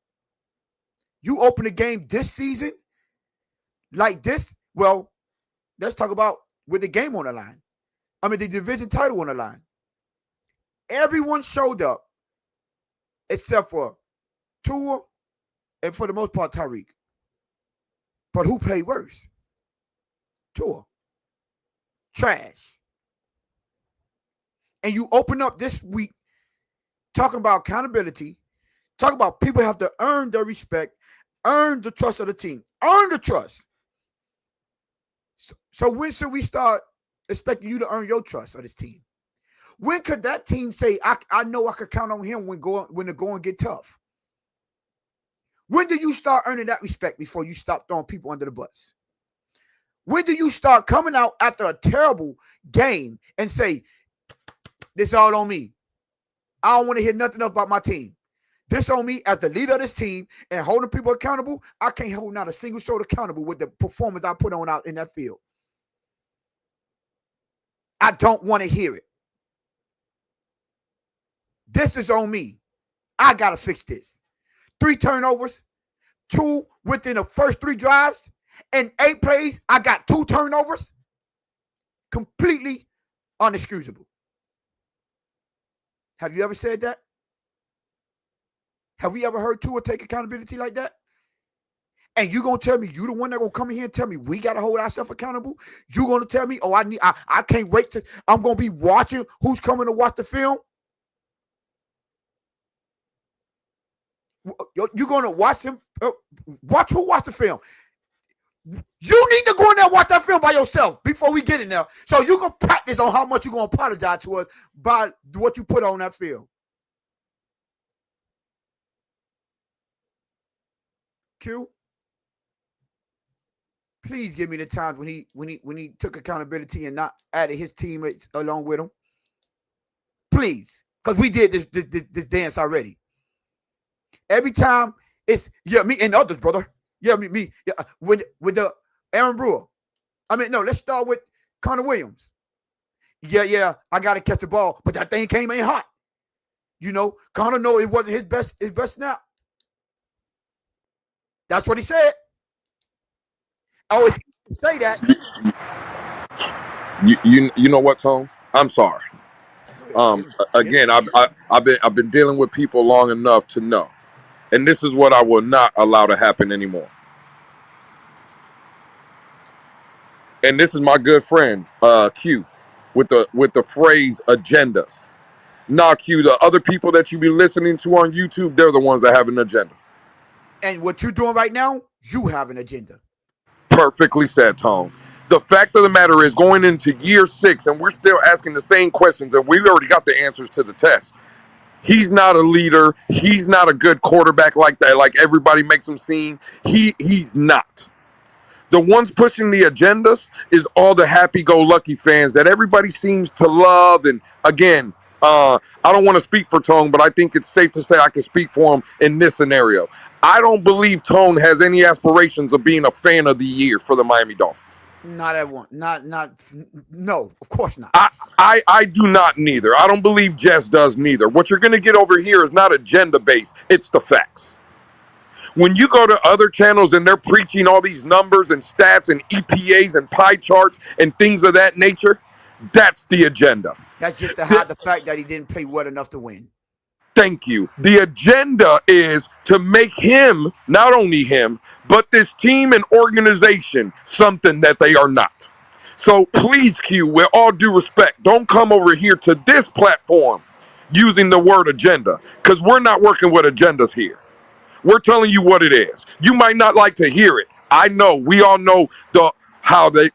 You open the game this season like this, well, let's talk about with the game on the line. I mean, the division title on the line. Everyone showed up except for Tua and for the most part Tyreek. But who played worse? Tua. Trash. And you open up this week talking about accountability, talking about people have to earn their respect, earn the trust of the team, earn the trust. So when should we start expecting you to earn your trust of this team? When could that team say, I know I could count on him when the going get tough? When do you start earning that respect before you stop throwing people under the bus? When do you start coming out after a terrible game and say, this all on me? I don't want to hear nothing else about my team. This on me as the leader of this team and holding people accountable. I can't hold not a single shoulder accountable with the performance I put on out in that field. I don't want to hear it. This is on me. I got to fix this. 3 turnovers, 2 within the first 3 drives, and 8 plays, I got 2 turnovers. Completely unexcusable. Have you ever said that? Have we ever heard Tua take accountability like that? And you gonna tell me you the one that gonna come in here and tell me we gotta hold ourselves accountable? You gonna tell me, oh, I can't wait to, I'm gonna be watching who's coming to watch the film? You're gonna watch them, watch the film. You need to go in there and watch that film by yourself before we get in there. So you can practice on how much you're gonna apologize to us by what you put on that film. Q, please give me the times when he took accountability and not added his teammates along with him. Please, because we did this dance already. Every time it's me and others, brother. Me. Yeah, with the Aaron Brewer. Let's start with Connor Williams. Yeah, I gotta catch the ball, but that thing came in hot. Connor know it wasn't his best snap. That's what he said. Oh, if you say that. You know what, Tone? I'm sorry. Again, I've been dealing with people long enough to know, and this is what I will not allow to happen anymore. And this is my good friend Q, with the phrase agendas. Nah, Q, the other people that you be listening to on YouTube, they're the ones that have an agenda. And what you're doing right now, you have an agenda. Perfectly said, Tone. The fact of the matter is, going into year 6, and we're still asking the same questions, and we've already got the answers to the test. He's not a leader. He's not a good quarterback like that, like everybody makes him seem. He's not. The ones pushing the agendas is all the happy-go-lucky fans that everybody seems to love. And again, I don't want to speak for Tone, but I think it's safe to say I can speak for him in this scenario. I don't believe Tone has any aspirations of being a fan of the year for the Miami Dolphins. Not at one. No, of course not. I do not neither. I don't believe Jess does neither. What you're going to get over here is not agenda-based. It's the facts. When you go to other channels and they're preaching all these numbers and stats and EPAs and pie charts and things of that nature, that's the agenda. That's just to hide the fact that he didn't play well enough to win. Thank you. The agenda is to make him, not only him, but this team and organization something that they are not. So please, Q, with all due respect, don't come over here to this platform using the word agenda, because we're not working with agendas here. We're telling you what it is. You might not like to hear it. I know. We all know how they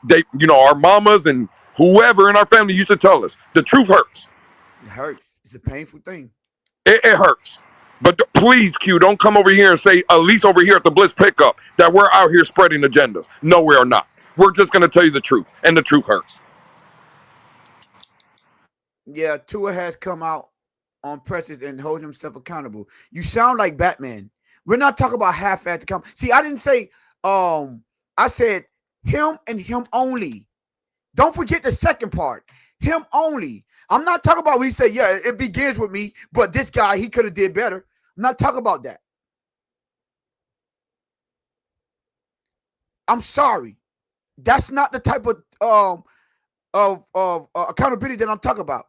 our mamas and whoever in our family used to tell us. The truth hurts. It hurts. It's a painful thing. It hurts. But please, Q, don't come over here and say, at least over here at the Blitz Pickup, that we're out here spreading agendas. No, we are not. We're just going to tell you the truth, and the truth hurts. Yeah, Tua has come out on presses and holding himself accountable. You sound like Batman. We're not talking about half-assed accountability. See, I didn't say, I said him and him only. Don't forget the second part. Him only. I'm not talking about when he said, yeah, it begins with me, but this guy, he could have did better. I'm not talking about that. I'm sorry. That's not the type of accountability that I'm talking about.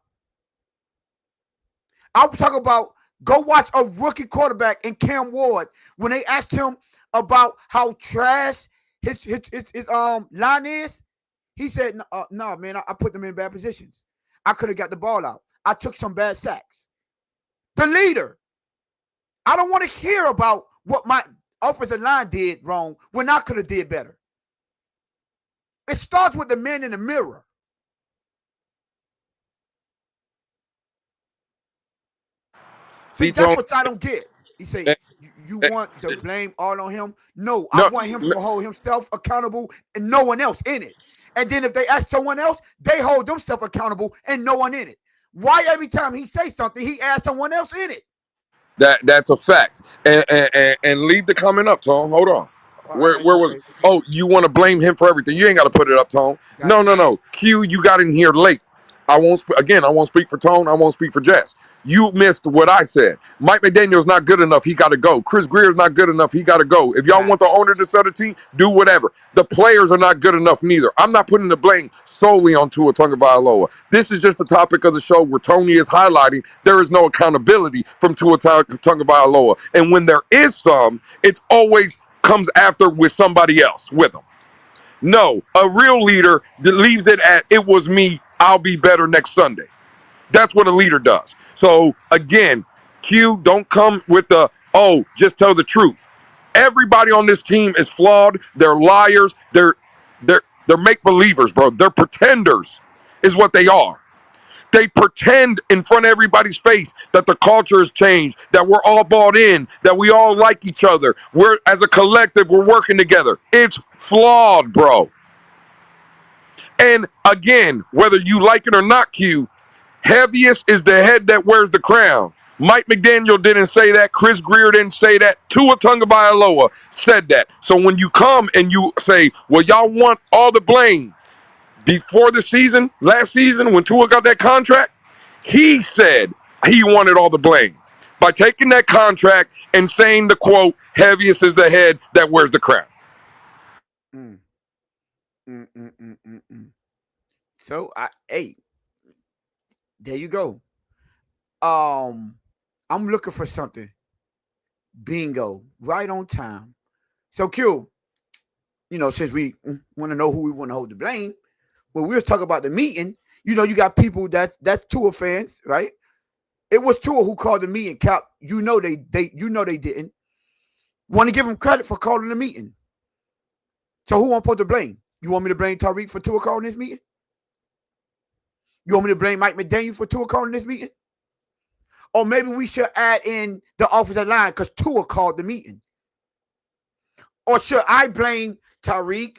I'm talking about go watch a rookie quarterback in Cam Ward when they asked him about how trash his line is. He said, no, man, I put them in bad positions. I could have got the ball out. I took some bad sacks. The leader. I don't want to hear about what my offensive line did wrong when I could have did better. It starts with the man in the mirror. See, that's what I don't get. He said, You Eh, want to blame all on him? No, I No, want him to hold himself accountable and no one else in it. And then if they ask someone else, they hold themselves accountable and no one in it. Why every time he says something, he asks someone else in it? that's a fact. And leave the comment up, Tom. Hold on. Where was? Okay, Oh, you want to blame him for everything? You ain't got to put it up, Tone. got No, you. no, no. Q, you got in here late. I won't. Again, I won't speak for Tone. I won't speak for Jess. You missed what I said. Mike McDaniel's not good enough. He got to go. Chris Greer's not good enough. He got to go. If y'all want the owner to sell the team, do whatever. The players are not good enough neither. I'm not putting the blame solely on Tua Tagovailoa. This is just the topic of the show where Tony is highlighting there is no accountability from Tua Tagovailoa. And when there is some, it's always comes after with somebody else with them. No, a real leader that leaves it at, it was me, I'll be better next Sunday. That's what a leader does. So again, Q, don't come with the, oh, just tell the truth. Everybody on this team is flawed. They're liars. They're make-believers, bro. They're pretenders is what they are. They pretend in front of everybody's face that the culture has changed, that we're all bought in, that we all like each other. We're, as a collective, we're working together. It's flawed, bro. And again, whether you like it or not, Q, heaviest is the head that wears the crown. Mike McDaniel didn't say that. Chris Greer didn't say that. Tua Tagovailoa said that. So when you come and you say, well, y'all want all the blame, before the season, last season, when Tua got that contract, he said he wanted all the blame by taking that contract and saying the quote, heaviest is the head that wears the crown. Mm. Mm, mm, mm, mm, mm. So hey, there you go. I'm looking for something. Bingo, right on time. So Q, since we want to know who we want to hold the blame, when we was talking about the meeting, you got people that's Tua fans, right? It was Tua who called the meeting. Cap, they didn't want to give him credit for calling the meeting. So who I'm supposed to blame? You want me to blame Tyreek for Tua calling this meeting? You want me to blame Mike McDaniel for Tua calling this meeting? Or maybe we should add in the offensive line because Tua called the meeting. Or should I blame Tyreek,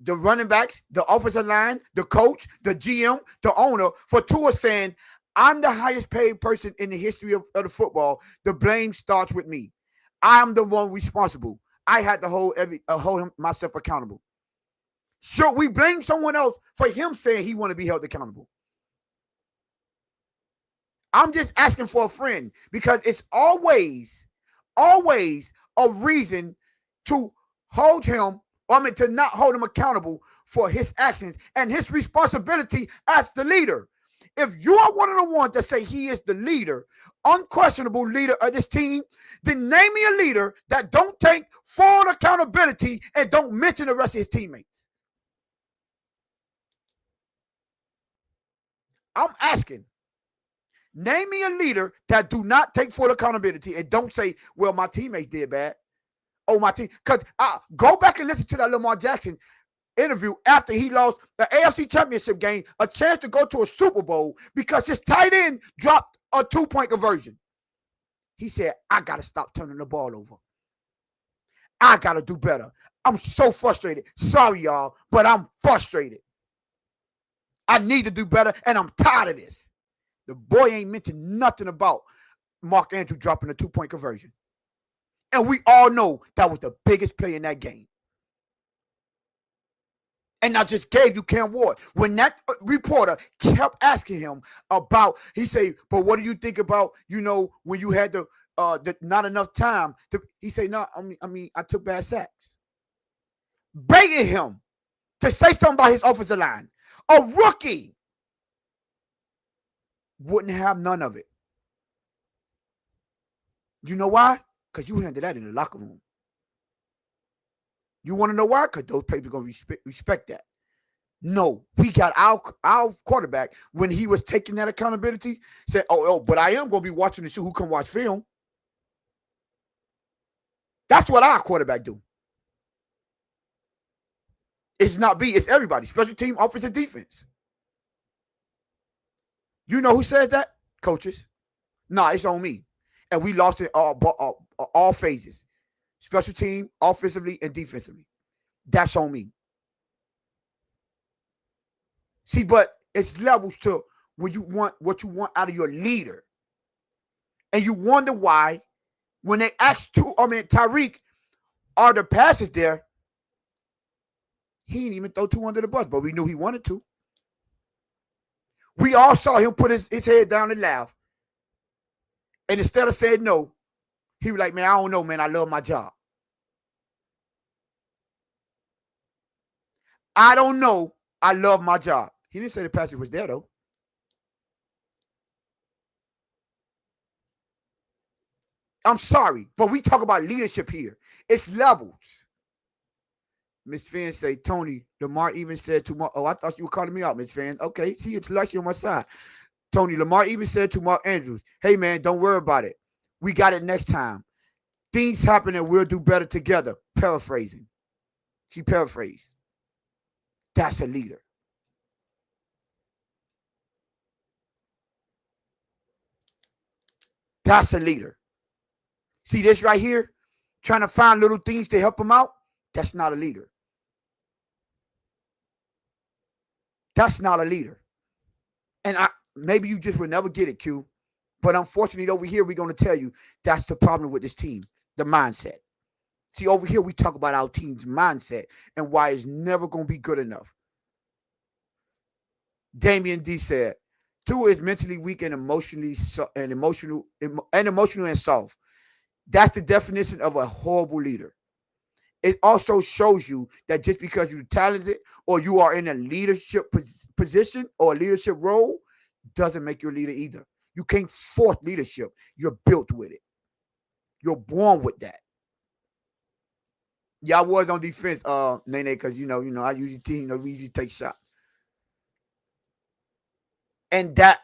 the running backs, the offensive line, the coach, the GM, the owner for Tua saying, I'm the highest paid person in the history of the football. The blame starts with me. I'm the one responsible. I had to hold myself accountable. Should we blame someone else for him saying he want to be held accountable? I'm just asking for a friend because it's always a reason to hold him, to not hold him accountable for his actions and his responsibility as the leader. If you are one of the ones that say he is the leader, unquestionable leader of this team, then name me a leader that don't take full accountability and don't mention the rest of his teammates. I'm asking. Name me a leader that do not take full accountability and don't say, well, my teammates did bad. Oh, my team. Because go back and listen to that Lamar Jackson interview after he lost the AFC Championship game, a chance to go to a Super Bowl because his tight end dropped a 2-point conversion. He said, I got to stop turning the ball over. I got to do better. I'm so frustrated. Sorry, y'all, but I'm frustrated. I need to do better, and I'm tired of this. The boy ain't mentioned nothing about Mark Andrews dropping a 2-point conversion. And we all know that was the biggest play in that game. And I just gave you Cam Ward. When that reporter kept asking him about, he said, but what do you think about, when you had the not enough time? He said, no, I took bad sacks. Begging him to say something about his offensive line. A rookie wouldn't have none of it. You know why? Because you handled that in the locker room. You want to know why? Because those people are going to respect that. No, we got our quarterback, when he was taking that accountability, said, but I am going to be watching the show. Who can watch film? That's what our quarterback do. It's not it's everybody. Special team, offense, and defense. You know who says that? Coaches. Nah, it's on me. and we lost it all phases, special team, offensively, and defensively. That's on me. See, but it's levels to when you want what you want out of your leader. And you wonder why when they asked Tyreek, are the passes there? He didn't even throw two under the bus, but we knew he wanted to. We all saw him put his head down and laugh. And instead of saying no, he was like, man, I don't know, man. I love my job. I don't know. I love my job. He didn't say the passes was there, though. I'm sorry, but we talk about leadership here. It's levels. Miss Finn say, Tony, Lamar even said to Mark. Oh, I thought you were calling me out, Miss Finn. Okay, see, it's lucky on my side. Tony, Lamar even said to Mark Andrews, hey, man, don't worry about it. We got it next time. Things happen and we'll do better together. Paraphrasing. She paraphrased. That's a leader. That's a leader. See this right here? Trying to find little things to help him out? That's not a leader. That's not a leader. And maybe you just will never get it, Q. But unfortunately, over here, we're going to tell you that's the problem with this team, the mindset. See, over here, we talk about our team's mindset and why it's never going to be good enough. Damian D said, Tua is mentally weak and emotional and soft. That's the definition of a horrible leader. It also shows you that just because you're talented or you are in a leadership position or a leadership role doesn't make you a leader either. You can't force leadership. You're built with it. You're born with that. Yeah, I was on defense, Nene, because I usually we usually take shots. And that,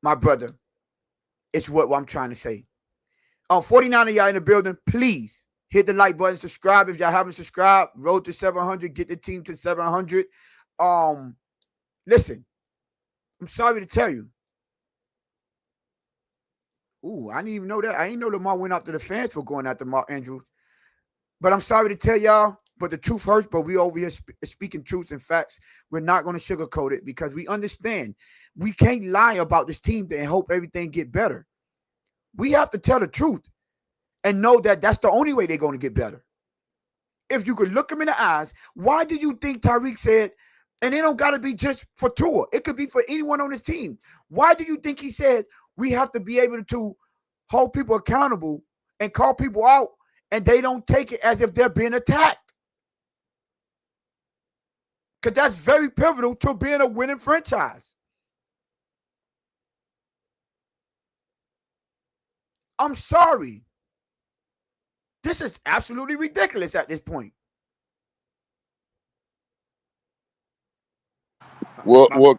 my brother, is what I'm trying to say. 49 of y'all in the building, please hit the like button, subscribe if y'all haven't subscribed. Road to 700, get the team to 700. Listen, I'm sorry to tell you. Ooh, I didn't even know that. I didn't know Lamar went after the fans for going after Mark Andrews. But I'm sorry to tell y'all, but the truth hurts, but we over here speaking truth and facts. We're not going to sugarcoat it because we understand we can't lie about this team and hope everything get better. We have to tell the truth and know that that's the only way they're going to get better. If you could look them in the eyes, why do you think Tyreek said, and it don't got to be just for Tua. It could be for anyone on this team. Why do you think he said we have to be able to hold people accountable and call people out and they don't take it as if they're being attacked? Because that's very pivotal to being a winning franchise. I'm sorry. This is absolutely ridiculous at this point. Well,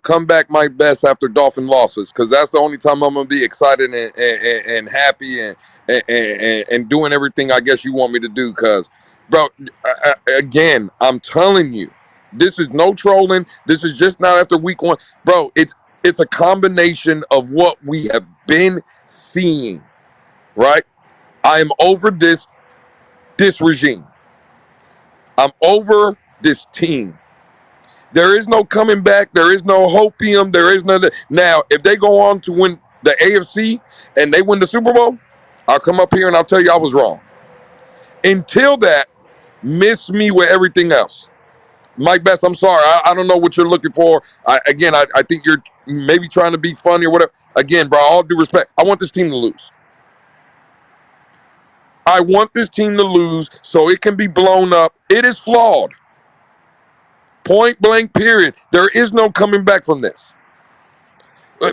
come back my best after Dolphin losses, because that's the only time I'm gonna be excited and happy and doing everything I guess you want me to do. Because, bro, again, I'm telling you, this is no trolling. This is just not after week one, bro. It's a combination of what we have been seeing, right? I am over this regime. I'm over this team. There is no coming back. There is no hopium. There is nothing. Now, if they go on to win the AFC and they win the Super Bowl, I'll come up here and I'll tell you I was wrong. Until that, miss me with everything else. Mike Best, I'm sorry. I don't know what you're looking for. I think you're maybe trying to be funny or whatever. Again, bro, all due respect, I want this team to lose. I want this team to lose so it can be blown up. It is flawed. Point blank, period. There is no coming back from this.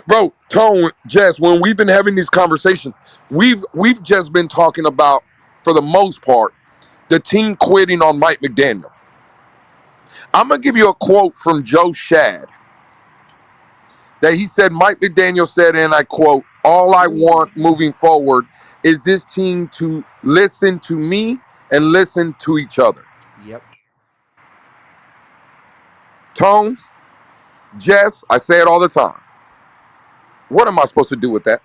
Bro, Tone, Jess, when we've been having these conversations, we've just been talking about, for the most part, the team quitting on Mike McDaniel. I'm going to give you a quote from Joe Shad that he said, Mike McDaniel said, and I quote, all I want moving forward is this team to listen to me and listen to each other. Yep. Tone, Jess, I say it all the time. What am I supposed to do with that?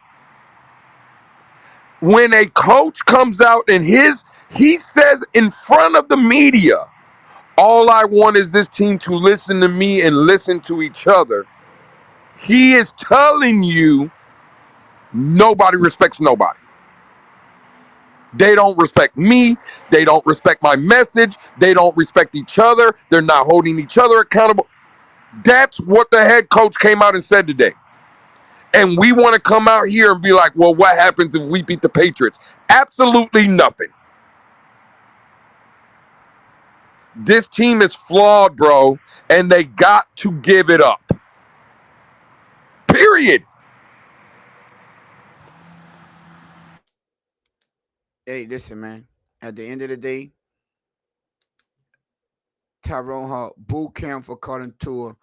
When a coach comes out and he says in front of the media, all I want is this team to listen to me and listen to each other. He is telling you nobody respects nobody. They don't respect me. They don't respect my message. They don't respect each other. They're not holding each other accountable. That's what the head coach came out and said today. And we want to come out here and be like, well, what happens if we beat the Patriots? Absolutely nothing. This team is flawed, bro, and they got to give it up. Period. Hey, listen, man. At the end of the day, Tyrone Hall, boo Cam for calling Tua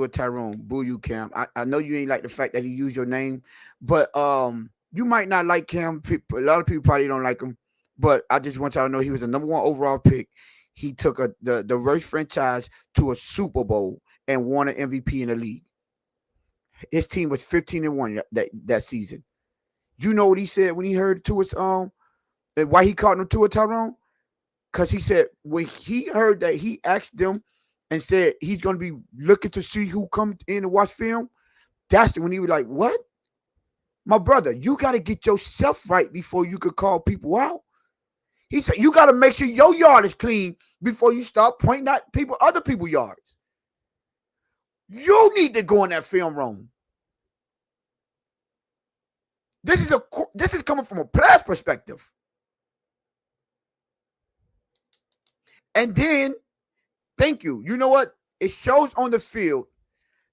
Tyrone. Boo you, Cam. I know you ain't like the fact that he used your name, but you might not like Cam. A lot of people probably don't like him, but I just want y'all to know he was the number 1 overall pick. He took the worst franchise to a Super Bowl and won an MVP in the league. His team was 15-1 that season. You know what he said when he heard Tua's why he called him Tua Tyrone? Because he said when he heard that, he asked them and said he's going to be looking to see who comes in to watch film. That's when he was like, what? My brother, you got to get yourself right before you could call people out. He said you got to make sure your yard is clean before you start pointing at other people's yards. You need to go in that film room. This is coming from a player's perspective. And then, thank you. You know what? It shows on the field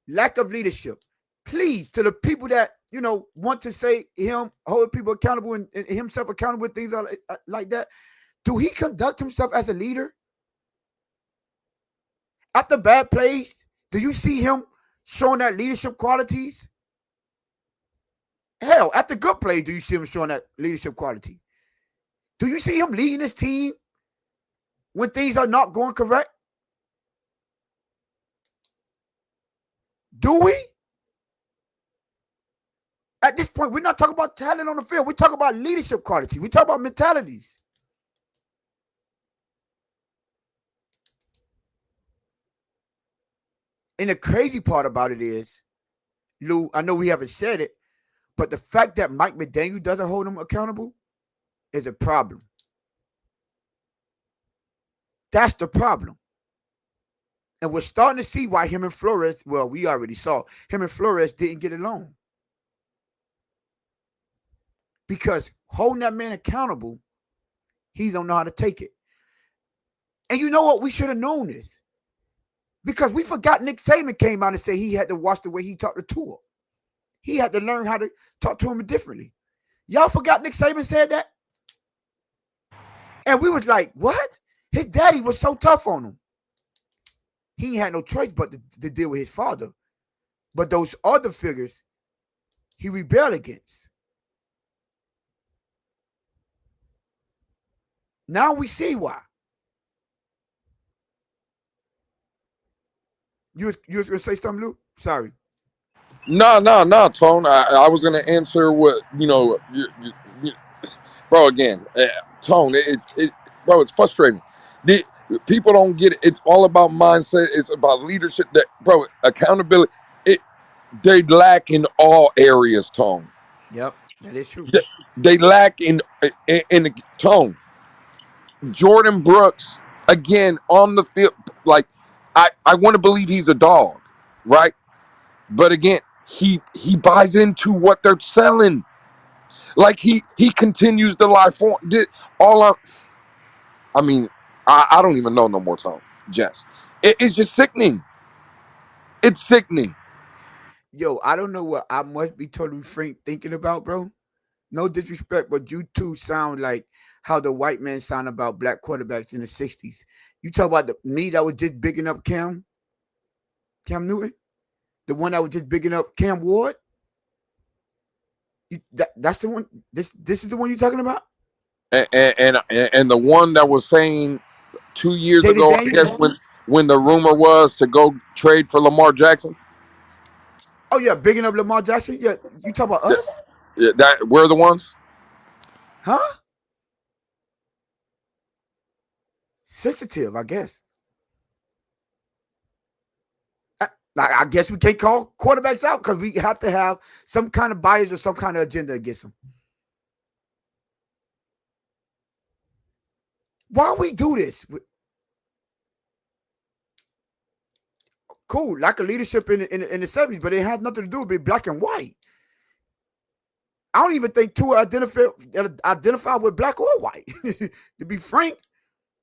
lack of leadership. Please, to the people that, want to say him, hold people accountable and himself accountable with things like that, do he conduct himself as a leader? After bad plays, do you see him showing that leadership qualities? Hell, after good plays, do you see him showing that leadership quality? Do you see him leading his team when things are not going correct? Do we? At this point, we're not talking about talent on the field. We're talking about leadership quality. We talk about mentalities. And the crazy part about it is, Lou, I know we haven't said it, but the fact that Mike McDaniel doesn't hold him accountable is a problem. That's the problem. And we're starting to see why him and Flores, well, we already saw, him and Flores didn't get along. Because holding that man accountable, he don't know how to take it. And you know what? We should have known this. Because we forgot Nick Saban came out and said he had to watch the way he talked to Tua. He had to learn how to talk to him differently. Y'all forgot Nick Saban said that? And we was like, what? His daddy was so tough on him. He ain't had no choice but to deal with his father. But those other figures, he rebelled against. Now we see why. You was going to say something, Lou? Sorry. No, Tone. I was going to answer what, bro, again, Tone, bro, it's frustrating. People don't get it. It's all about mindset. It's about leadership. Bro, accountability. They lack in all areas, Tone. Yep, that is true. They lack in the Tone. Jordan Brooks, again, on the field, like, I want to believe he's a dog, right? But again, he buys into what they're selling. Like he continues to lie for I don't even know no more, Tom. Jess. It's just sickening. It's sickening. Yo, I don't know what I must be totally frank thinking about, bro. No disrespect, but you two sound like how the white man sound about black quarterbacks in the 60s. You talk about me that was just bigging up Cam Newton, the one that was just bigging up Cam Ward. That's the one. This is the one you're talking about. And the one that was saying 2 years David ago, Daniels? I guess when the rumor was to go trade for Lamar Jackson. Oh yeah, bigging up Lamar Jackson. Yeah, you talk about us. Yeah, that we're the ones. Huh? Sensitive, I guess. I guess we can't call quarterbacks out because we have to have some kind of bias or some kind of agenda against them. Why we do this? Cool, lack of leadership in the 70s, but it had nothing to do with being black and white. I don't even think Tua identify with black or white, to be frank.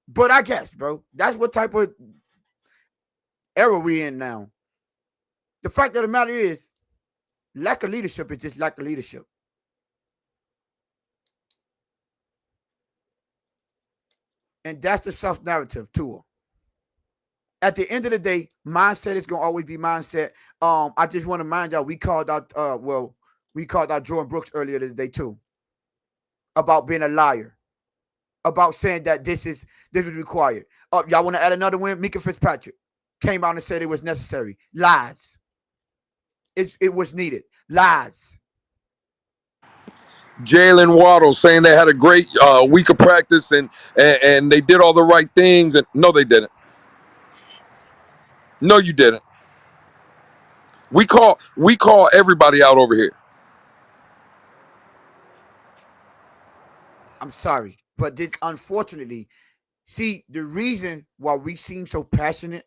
But I guess, bro, that's what type of era we in now. The fact of the matter is, lack of leadership is just lack of leadership. And that's the self-narrative, Tua. At the end of the day, mindset is going to always be mindset. I just want to mind y'all, we called out Jordan Brooks earlier today too about being a liar, about saying that this is required. Y'all want to add another win? Mika Fitzpatrick came out and said it was necessary. Lies. It was needed. Lies. Jalen Waddle saying they had a great week of practice and they did all the right things. And no, they didn't. No, you didn't. We call everybody out over here. I'm sorry, but this, unfortunately, see, the reason why we seem so passionate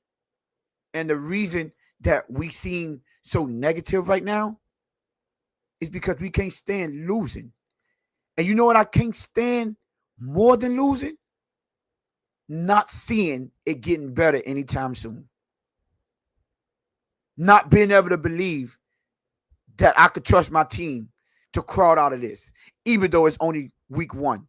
and the reason that we seem so negative right now is because we can't stand losing. And you know what I can't stand more than losing? Not seeing it getting better anytime soon. Not being able to believe that I could trust my team to crawl out of this, even though it's only week 1.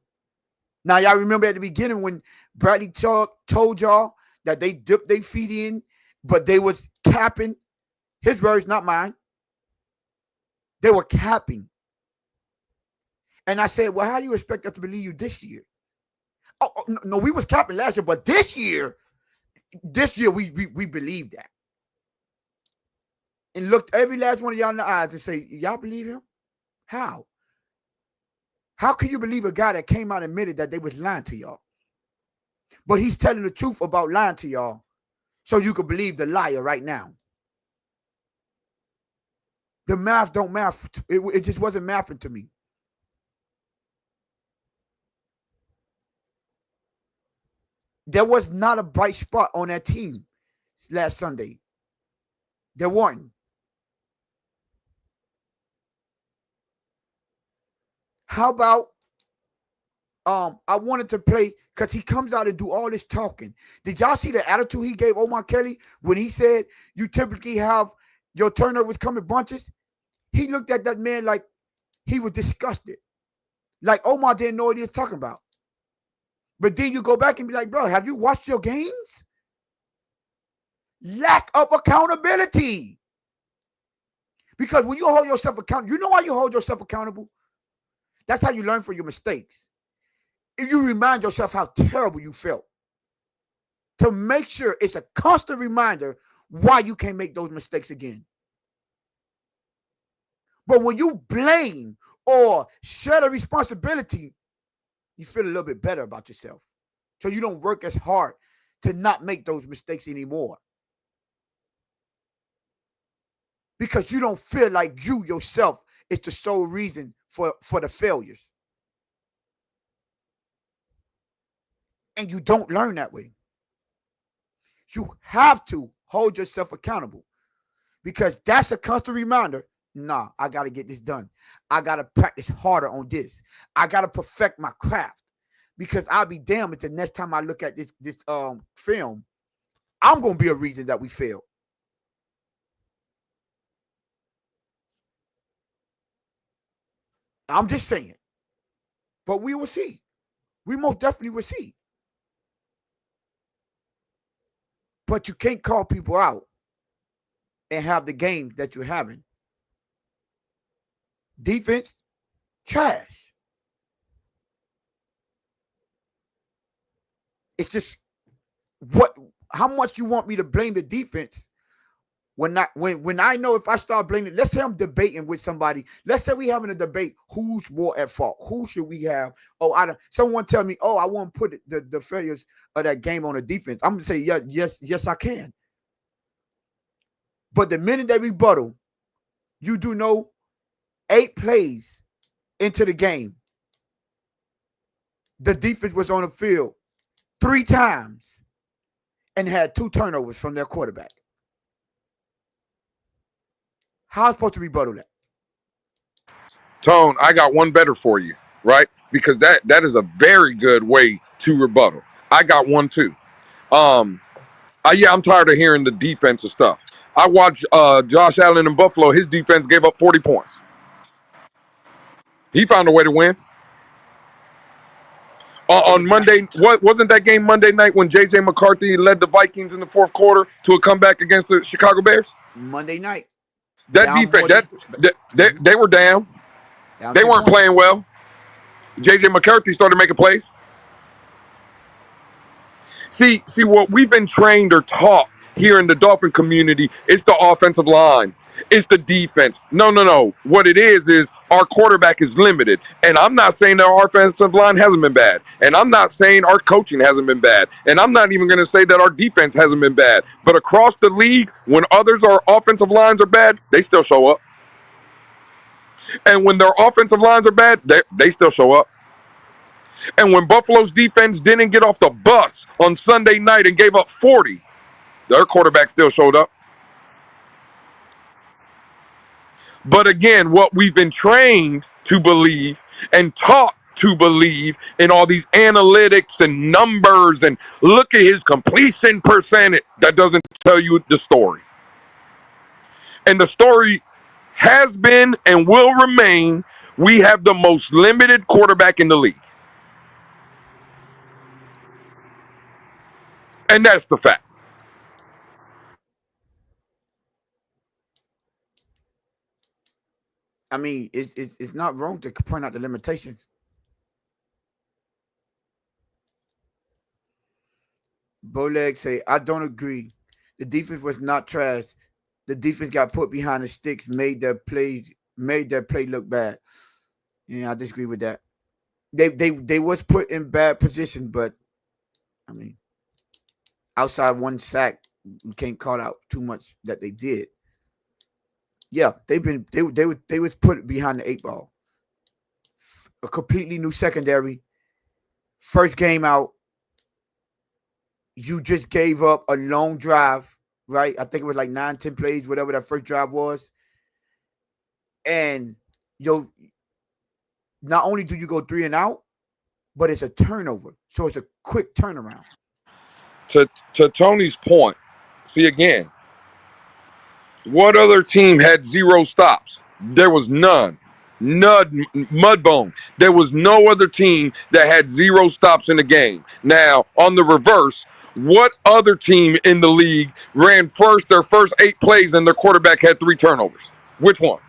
Now, y'all remember at the beginning when Bradley told y'all that they dipped their feet in, but they was capping. His words, not mine. They were capping. And I said, well, how do you expect us to believe you this year? Oh, no, we was capping last year, but this year we believe that. And looked every last one of y'all in the eyes and say, y'all believe him? How? How can you believe a guy that came out and admitted that they was lying to y'all? But he's telling the truth about lying to y'all so you can believe the liar right now. The math don't math. It just wasn't mathing to me. There was not a bright spot on that team last Sunday. There wasn't. How about I wanted to play because he comes out and do all this talking. Did y'all see the attitude he gave Omar Kelly when he said you typically have your turnovers come in bunches? He looked at that man like he was disgusted. Like Omar didn't know what he was talking about. But then you go back and be like, bro, have you watched your games? Lack of accountability. Because when you hold yourself accountable, you know why you hold yourself accountable? That's how you learn from your mistakes. If you remind yourself how terrible you felt, to make sure it's a constant reminder why you can't make those mistakes again. But when you blame or share the responsibility, you feel a little bit better about yourself. So you don't work as hard to not make those mistakes anymore. Because you don't feel like you yourself is the sole reason for the failures. And you don't learn that way. You have to hold yourself accountable because that's a constant reminder. Nah, I got to get this done. I got to practice harder on this. I got to perfect my craft because I'll be damned if the next time I look at this film, I'm going to be a reason that we failed. I'm just saying. But we will see. We most definitely will see. But you can't call people out and have the game that you're having. Defense, trash. It's just how much you want me to blame the defense when I know if I start blaming, let's say I'm debating with somebody. Let's say we having a debate. Who's more at fault? Who should we have? Oh, someone tell me, oh, I want to put the failures of that game on the defense. I'm gonna say, yes, I can. But the minute they rebuttal, you do know 8 plays into the game, the defense was on the field 3 times and had 2 turnovers from their quarterback. How am I supposed to rebuttal that? Tone, I got one better for you, right? Because that is a very good way to rebuttal. I got one too. I'm tired of hearing the defensive stuff. I watched Josh Allen in Buffalo. His defense gave up 40 points. He found a way to win. On Monday, what wasn't that game Monday night when J.J. McCarthy led the Vikings in the fourth quarter to a comeback against the Chicago Bears? Monday night. That Down defense, 40. they were down. Down They 10 weren't points. playing well. J.J. McCarthy started making plays. See what we've been trained or taught here in the Dolphin community is the offensive line. It's the defense. No. What it is our quarterback is limited. And I'm not saying that our offensive line hasn't been bad. And I'm not saying our coaching hasn't been bad. And I'm not even going to say that our defense hasn't been bad. But across the league, when our offensive lines are bad, they still show up. And when their offensive lines are bad, they still show up. And when Buffalo's defense didn't get off the bus on Sunday night and gave up 40, their quarterback still showed up. But again, what we've been trained to believe and taught to believe in all these analytics and numbers and look at his completion percentage, that doesn't tell you the story. And the story has been and will remain, we have the most limited quarterback in the league. And that's the fact. I mean, it's not wrong to point out the limitations. Boleg say, I don't agree. The defense was not trash. The defense got put behind the sticks, made their play look bad. Yeah, I disagree with that. They was put in bad position, but I mean, outside one sack, you can't call out too much that they did. Yeah, they was put behind the 8 ball. A completely new secondary. First game out, you just gave up a long drive, right? I think it was like 9-10 plays, whatever that first drive was. And not only do you go 3 and out, but it's a turnover. So it's a quick turnaround. To Tony's point, see again, what other team had 0 stops? There was none. Mudbone. There was no other team that had 0 stops in the game. Now, on the reverse, what other team in the league ran their first 8 plays and their quarterback had 3 turnovers? Which one?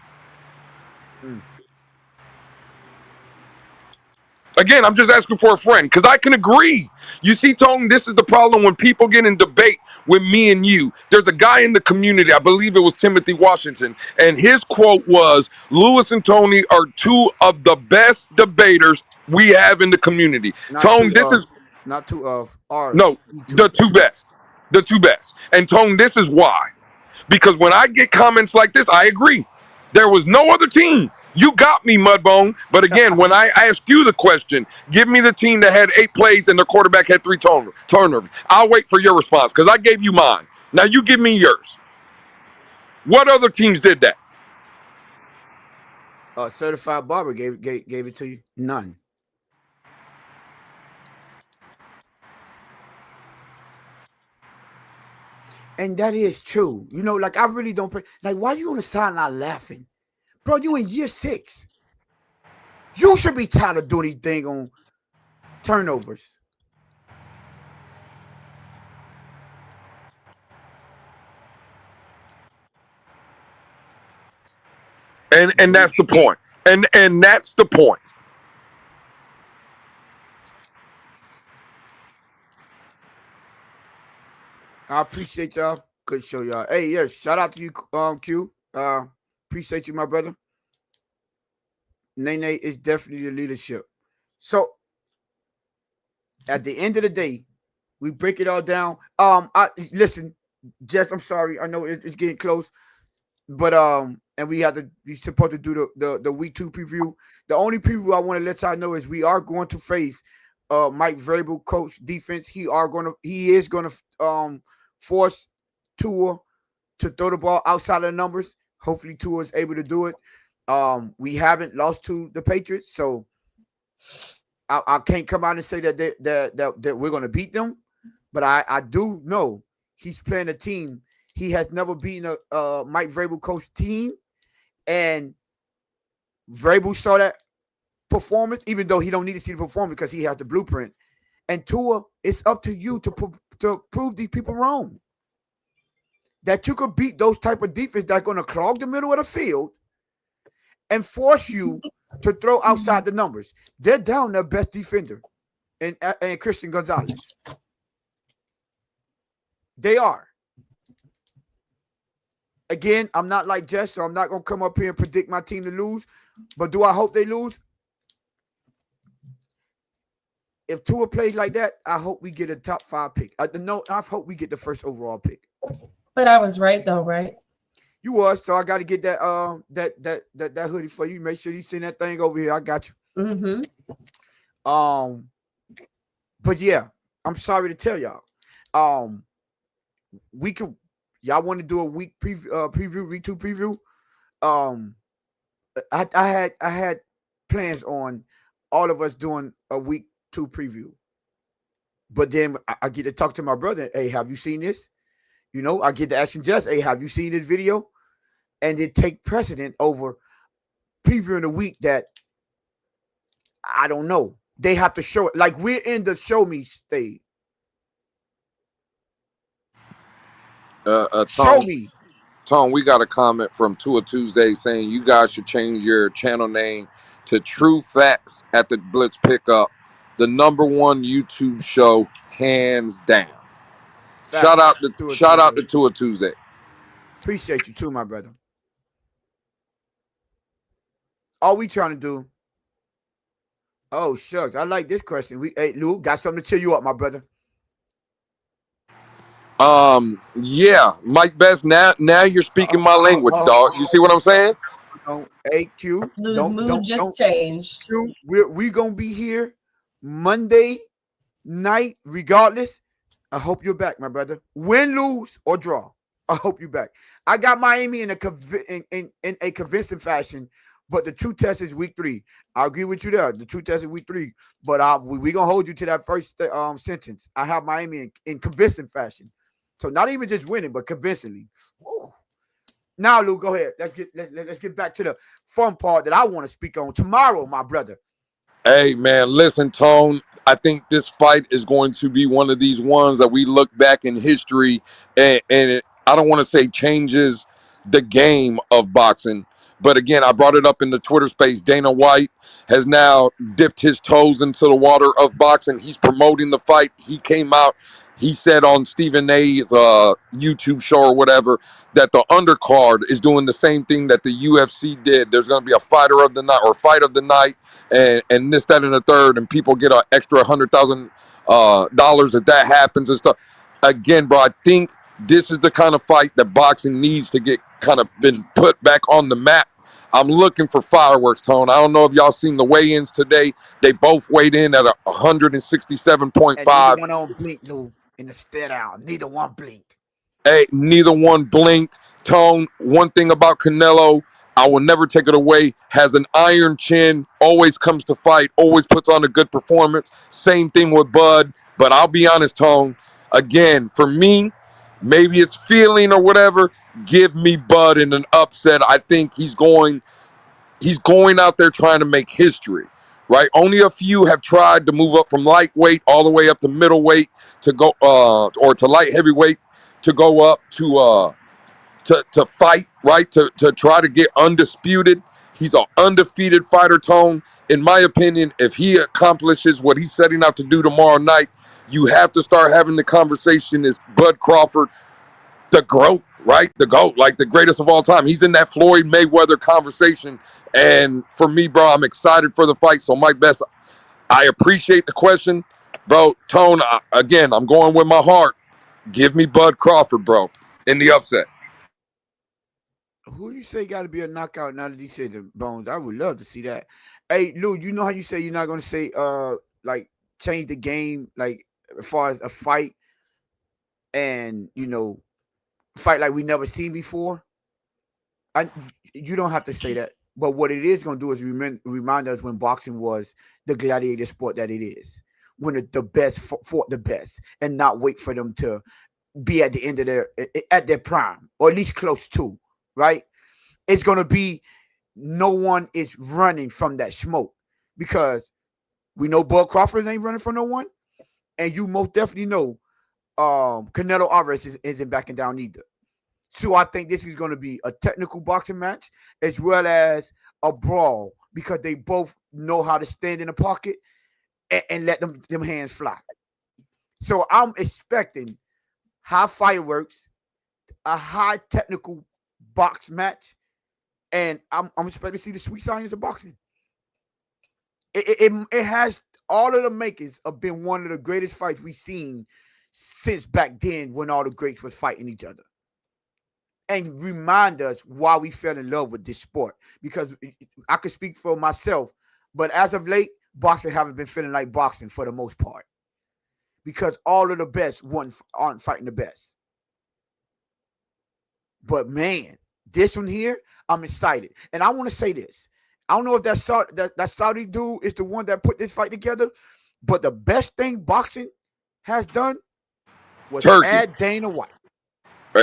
Again, I'm just asking for a friend because I can agree. You see, Tone, this is the problem when people get in debate with me and you. There's a guy in the community, I believe it was Timothy Washington, and his quote was, Lewis and Tony are 2 of the best debaters we have in the community. Not Tone, two this is... Not 2 of ours. No, the 2 best. The 2 best. And Tone, this is why. Because when I get comments like this, I agree. There was no other team. You got me, Mudbone. But again, when I ask you the question, give me the team that had 8 plays and their quarterback had 3 turnovers. I'll wait for your response because I gave you mine. Now you give me yours. What other teams did that? Certified Barber gave it to you. None. And that is true. Like I really don't like why you on the sideline laughing? Bro, you in year 6. You should be tired of doing anything on turnovers. And that's the point. And that's the point. I appreciate y'all Good show, y'all. Hey, yeah, shout out to you, Q. Appreciate you, my brother. Nene is definitely the leadership. So at the end of the day, we break it all down. Listen, Jess, I'm sorry. I know it's getting close, but and we're supposed to do the week 2 preview. The only preview I want to let y'all know is we are going to face Mike Vrabel, coach defense. He is gonna force Tua to throw the ball outside of the numbers. Hopefully Tua is able to do it. We haven't lost to the Patriots, so I can't come out and say that we're gonna beat them. But I do know he's playing a team. He has never beaten a Mike Vrabel coach team, and Vrabel saw that performance, even though he don't need to see the performance because he has the blueprint. And Tua, it's up to you to prove these people wrong. That you could beat those type of defense that's going to clog the middle of the field and force you to throw outside the numbers. They're down their best defender and Christian Gonzalez. They are. Again, I'm not like Jess, so I'm not going to come up here and predict my team to lose. But do I hope they lose? If Tua plays like that, I hope we get a top 5 pick. I hope we get the first overall pick. But I was right though, right? You was, so I got to get that that hoodie for you. Make sure you send that thing over here. I got you. Mm-hmm. But yeah, I'm sorry to tell y'all. We could. Y'all want to do a week preview, week 2 preview? I had plans on all of us doing a week 2 preview, but then I get to talk to my brother. Hey, have you seen this? You know, I get to action Jess. Hey, have you seen this video? And it take precedent over previewing a week that I don't know. They have to show it. Like we're in the show me stage. Show me. Tom, we got a comment from Tua Tuesday saying you guys should change your channel name to True Facts at the Blitz Pickup, the #1 YouTube show, hands down. Facts. Shout out to Tua Tuesday. Appreciate you too, my brother. All we trying to do. Oh shucks, I like this question. Hey Lou, got something to cheer you up, my brother. Yeah, Mike Best. Now you're speaking my language, dog. You see what I'm saying? AQ. Lou's mood just changed. We gonna be here Monday night, regardless. I hope you're back, my brother. Win, lose, or draw. I hope you're back. I got Miami in a convincing fashion, but the true test is week 3. I agree with you there. The true test is week 3, but we gonna hold you to that first sentence. I have Miami in convincing fashion. So not even just winning, but convincingly. Woo. Now, Lou, go ahead. Let's get back to the fun part that I want to speak on tomorrow, my brother. Hey, man, listen, Tone. I think this fight is going to be one of these ones that we look back in history and I don't want to say changes the game of boxing. But again, I brought it up in the Twitter space. Dana White has now dipped his toes into the water of boxing. He's promoting the fight. He came out. He said on Stephen A's YouTube show or whatever that the undercard is doing the same thing that the UFC did. There's going to be a fighter of the night or fight of the night and this, that, and the third, and people get an extra $100,000 if that happens and stuff. Again, bro, I think this is the kind of fight that boxing needs to get kind of been put back on the map. I'm looking for fireworks, Tone. I don't know if y'all seen the weigh-ins today. They both weighed in at 167.5. Neither one on blink, Lou, in the stare out. Neither one blinked. Hey, neither one blinked. Tone, one thing about Canelo, I will never take it away, has an iron chin, always comes to fight, always puts on a good performance. Same thing with Bud. But I'll be honest, Tone, again, for me, maybe it's feeling or whatever, give me Bud in an upset. I think he's going out there trying to make history, right? Only a few have tried to move up from lightweight all the way up to middleweight to go or to light heavyweight to go up to fight, right? To try to get undisputed. He's an undefeated fighter, Tone. In my opinion, if he accomplishes what he's setting out to do tomorrow night, you have to start having the conversation, is Bud Crawford the GOAT, right? The GOAT, like the greatest of all time. He's in that Floyd Mayweather conversation. And for me, bro, I'm excited for the fight. So, Mike Best, I appreciate the question. Bro, Tone, again, I'm going with my heart. Give me Bud Crawford, bro, in the upset. Who you say got to be a knockout now that he said the Bones? I would love to see that. Hey, Lou, you know how you say you're not going to say, like, change the game, like, as far as a fight and, fight like we never seen before? You don't have to say that. But what it is going to do is remind us when boxing was the gladiator sport that it is. When the best fought the best and not wait for them to be at the end of their prime, or at least close to, right? It's going to be no one is running from that smoke, because we know Bud Crawford ain't running from no one. And you most definitely know Canelo Alvarez isn't backing down either. So I think this is going to be a technical boxing match as well as a brawl, because they both know how to stand in the pocket and let them hands fly. So I'm expecting high fireworks, a high technical box match, and I'm expecting to see the sweet science of boxing. It has all of the makings of being one of the greatest fights we've seen since back then, when all the greats was fighting each other. And remind us why we fell in love with this sport. Because I could speak for myself, but as of late, boxing haven't been feeling like boxing for the most part, because all of the best aren't fighting the best. But man, this one here, I'm excited. And I want to say this. I don't know if that Saudi dude is the one that put this fight together, but the best thing boxing has done was add Dana White.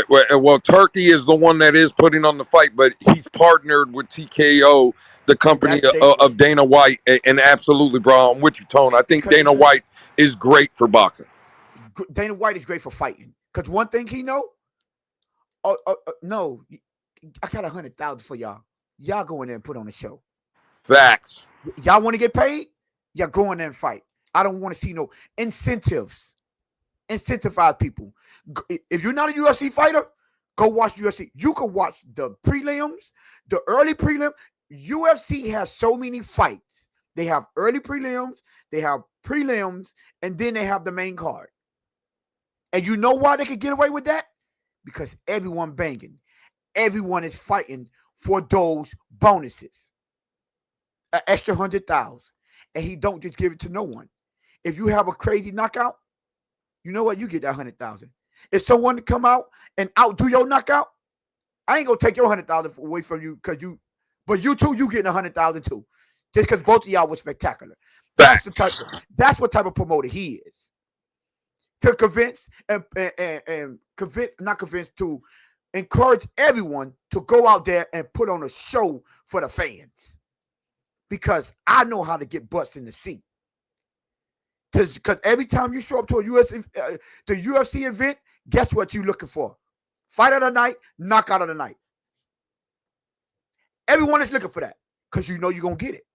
Well, Turkey is the one that is putting on the fight, but he's partnered with TKO, the company of Dana White. And absolutely, bro, I'm with you, Tone. I think Dana White is great for boxing. Dana White is great for fighting, because one thing he know, no, I got 100,000 for y'all. Y'all go in there and put on a show. Facts. Y'all want to get paid? Y'all go in there and fight. I don't want to see no incentives. Incentivize people. If you're not a UFC fighter, go watch UFC. You can watch the prelims, the early prelim. UFC has so many fights. They have early prelims, they have prelims, and then they have the main card. And you know why they could get away with that? Because everyone banging. Everyone is fighting for those bonuses. An extra 100,000. And he don't just give it to no one. If you have a crazy knockout, you know what? You get that 100,000. If someone come out and outdo your knockout, I ain't gonna take your 100,000 away from you, but you too, you getting 100,000 too, just because both of y'all were spectacular. That's what type of promoter he is. To convince to encourage everyone to go out there and put on a show for the fans, because I know how to get butts in the seat. Because every time you show up to the UFC event, guess what you're looking for? Fight of the night, knockout of the night. Everyone is looking for that, because you know you're going to get it.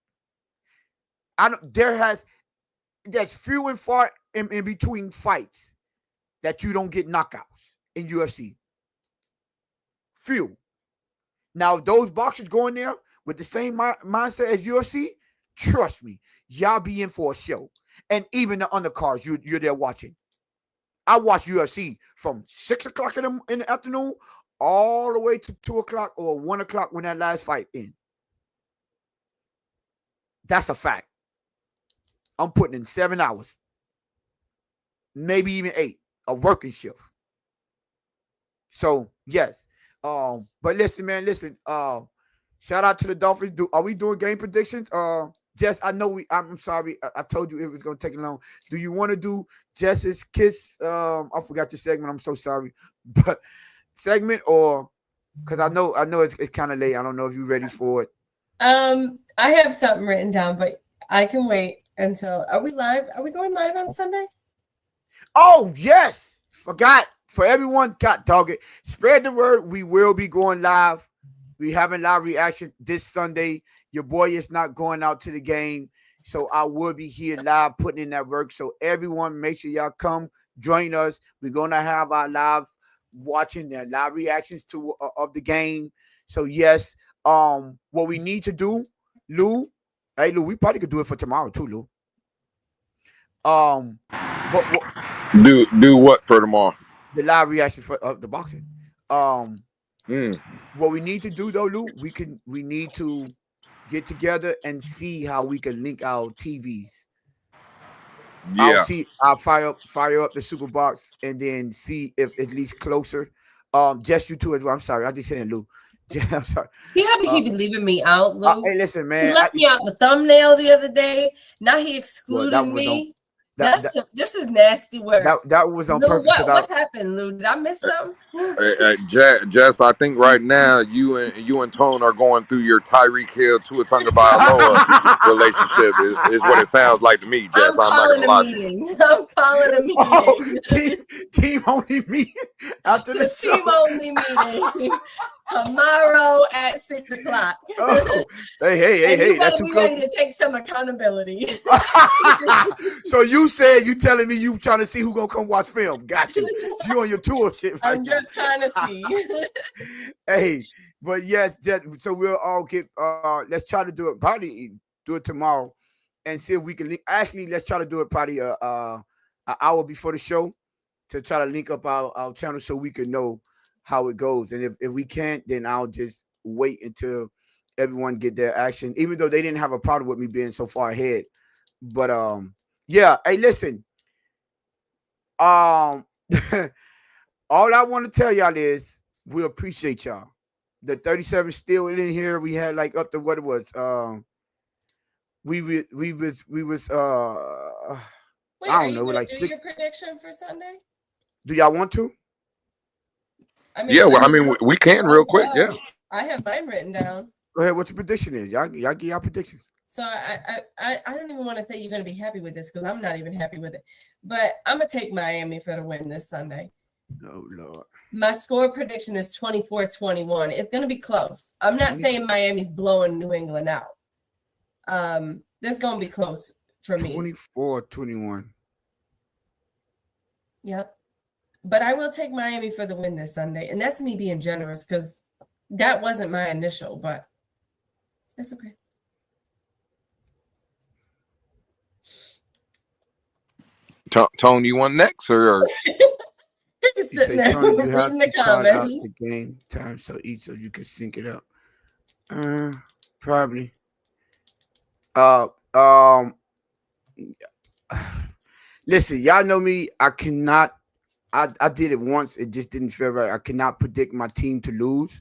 There's few and far in between fights that you don't get knockouts in UFC. Few. Now, if those boxers go in there with the same mindset as UFC, trust me, y'all be in for a show. And even the undercards, you're there watching. I watch UFC from 6 o'clock in the afternoon all the way to 2 o'clock or 1 o'clock when that last fight ends. That's a fact. I'm putting in 7 hours, maybe even 8, a working shift. So yes, but listen, man, shout out to the Dolphins. Are we doing game predictions? Jess, I know I'm sorry. I told you it was going to take long. Do you want to do Jess's kiss? I forgot your segment. I'm so sorry. But segment, or because I know it's kind of late. I don't know if you're ready for it. I have something written down, but I can wait until. Are we live? Are we going live on Sunday? Oh, yes. Forgot. For everyone, God dog it. Spread the word. We will be going live. We having live reaction this Sunday. Your boy is not going out to the game, so I will be here live putting in that work. So everyone, make sure y'all come join us. We're gonna have our live watching their live reactions to of the game. So yes, what we need to do, Lou. Hey Lou, we probably could do it for tomorrow too, Lou. But Do what for tomorrow? the live reaction for the boxing. Mm. What we need to do though, Lou, we need to get together and see how we can link our TVs. Yeah. I'll fire up the super box and then see if at least closer. Just you two as well. I'm sorry, I just saying Lou. I'm sorry. He be leaving me out, Lou. Hey, listen, man. He left me out the thumbnail the other day. Now he excluded me. This is nasty work. That was on Lou, purpose. what happened, Lou? Did I miss something? Jess, I think right now you and Tone are going through your Tyreek Hill Tua Tagovailoa relationship. Is what it sounds like to me, Jess. I'm not gonna lie to you. I'm calling a meeting. Team only meeting after the show. Team only meeting tomorrow at 6:00. Oh, hey! That's too close. Ready to take some accountability. So you said you telling me you trying to see who gonna come watch film? Got you. You on your tour shit. Right I'm just trying to see. Hey, but yes, so we'll all get. Let's try to do it. Probably do it tomorrow, and see if we can. Actually, let's try to do it probably an hour before the show to try to link up our channel so we can know how it goes. And if we can't, then I'll just wait until everyone get their action. Even though they didn't have a problem with me being so far ahead, but yeah. Hey, listen. All I want to tell y'all is we appreciate y'all. The 37 still in here. We had like up to what it was. We was Wait, I don't know, like do 6. your prediction for Sunday? Do y'all want to? I mean, Yeah, well, I mean, we can real quick. Yeah. I have mine written down. Go ahead. What your prediction is? Y'all give y'all predictions. So I don't even want to say you're going to be happy with this because I'm not even happy with it. But I'm going to take Miami for the win this Sunday. Oh, Lord. My score prediction is 24-21. It's going to be close. I'm not saying Miami's blowing New England out. This is going to be close for me. 24-21. Yep. But I will take Miami for the win this Sunday. And that's me being generous because that wasn't my initial, but it's okay. Tone, you want next or? You're just sitting there reading the comments. The game time so each of you can sync it up. Probably. Listen, y'all know me. I cannot. I did it once. It just didn't feel right. I cannot predict my team to lose,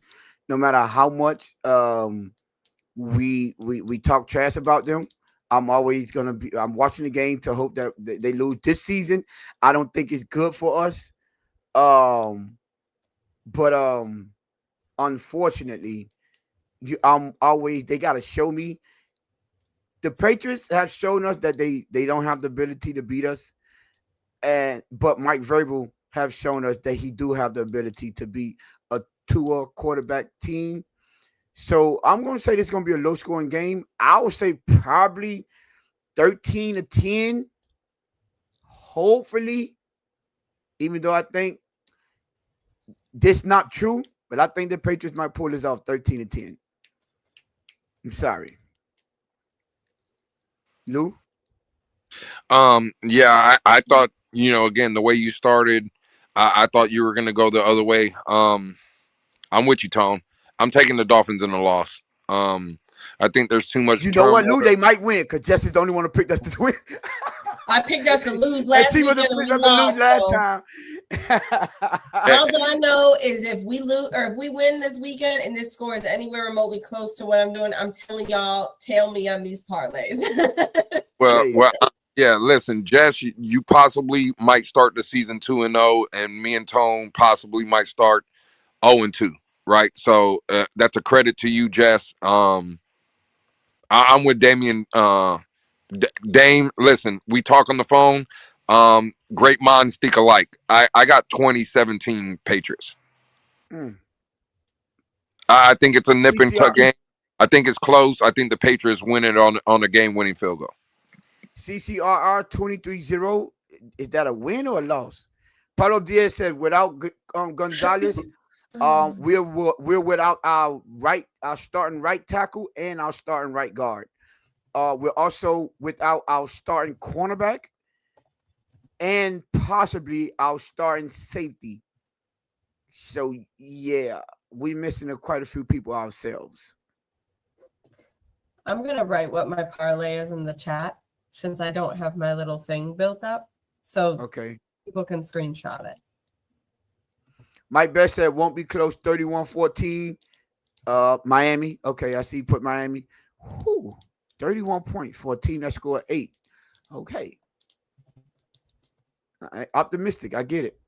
no matter how much we talk trash about them. I'm always gonna be. I'm watching the game to hope that they lose this season. I don't think it's good for us. But unfortunately, they gotta show me. The Patriots have shown us that they don't have the ability to beat us, but Mike Vrabel have shown us that he do have the ability to beat a Tua quarterback team. So I'm going to say this is going to be a low-scoring game. I would say probably 13-10, hopefully, even though I think this not true, but I think the Patriots might pull this off 13-10. I'm sorry. Lou? Yeah, I thought, again, the way you started, I thought you were going to go the other way. I'm with you, Tone. I'm taking the Dolphins in the loss. I think there's too much. You know what, Lou? They might win because Jesse's the only one to pick us to win. I picked us to lose last weekend and we lost. Time. All I know is if we lose or if we win this weekend and this score is anywhere remotely close to what I'm doing, I'm telling y'all, tail me on these parlays. Well, yeah. Listen, Jess, you possibly might start the season 2-0, and me and Tone possibly might start 0-2. Right, so that's a credit to you, Jess. I'm with Damian. Dame, listen, we talk on the phone. Great minds think alike. I got 2017 Patriots. I think it's a nip and tuck game. I think it's close. I think the Patriots win it on a game-winning field goal. CCRR 23-0. Is that a win or a loss? Paulo Diaz said without Gonzalez, we're without our starting right tackle and our starting right guard. We're also without our starting cornerback and possibly our starting safety. So yeah, we're missing quite a few people ourselves. I'm gonna write what my parlay is in the chat since I don't have my little thing built up, so Okay. people can screenshot it. Mike Best said won't be close. 31-14. Miami. Okay, I see you put Miami. 31 points for a team that scored 8. Okay. Optimistic. I get it.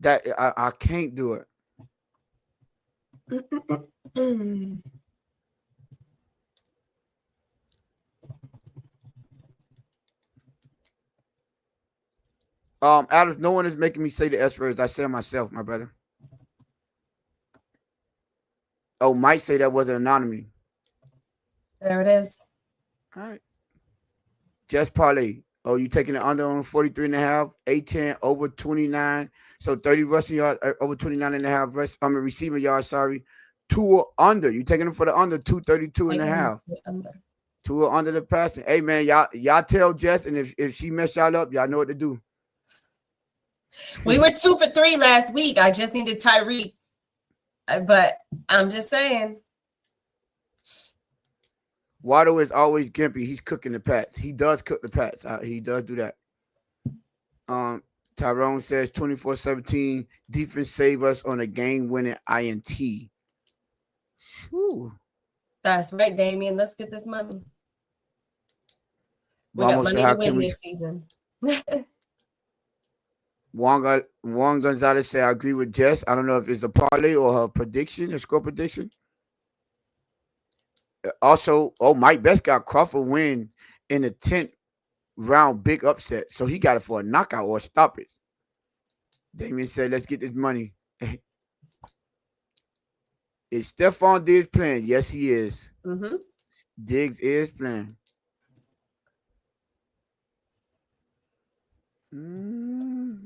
That I can't do it. Adam, no one is making me say the S words. I say it myself, my brother. Oh, Mike say that was an anonymous. There it is. All right. Just parlay. Oh, you taking the under on 43.5, A10 over 29. So 30 rushing yards over 29.5 receiving yards, sorry. 2 under. You taking them for the under 232.5. Two under the passing. Hey man, y'all tell Jess, and if she mess y'all up, y'all know what to do. We were 2 for 3 last week. I just needed Tyreek. But I'm just saying. Waddle is always gimpy. He's cooking the Pats. He does cook the Pats. He does do that. Tyrone says 24-17. Defense save us on a game-winning INT. Whew. That's right, Damien. Let's get this money. We got money to win this season. Juan Gonzalez said, I agree with Jess. I don't know if it's the parlay or her prediction, her score prediction. Also, Mike Best got Crawford win in the 10th round big upset. So he got it for a knockout or stop it. Damien said, let's get this money. Is Stephon Diggs playing? Yes, he is. Mm-hmm. Diggs is playing.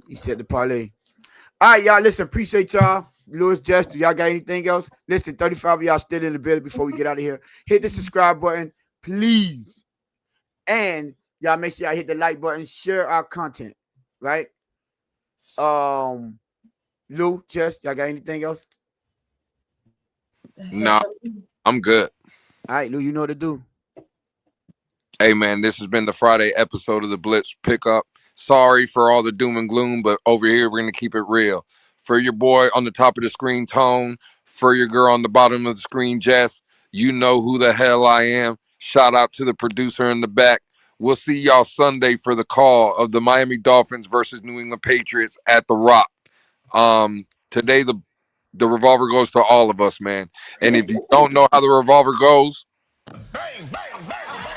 He said the parlay. All right, y'all. Listen, appreciate y'all. Lewis, Jess, do y'all got anything else? Listen, 35 of y'all still in the building before we get out of here. Hit the subscribe button, please. And y'all make sure y'all hit the like button, share our content, right? Lou, Jess, y'all got anything else? No, I'm good. All right, Lou, you know what to do. Hey, man, this has been the Friday episode of the Blitz Pickup. Sorry for all the doom and gloom, but over here, we're going to keep it real. For your boy on the top of the screen, Tone. For your girl on the bottom of the screen, Jess. You know who the hell I am. Shout out to the producer in the back. We'll see y'all Sunday for the call of the Miami Dolphins versus New England Patriots at The Rock. Today, the revolver goes to all of us, man. And if you don't know how the revolver goes, Bang, bang, bang, bang.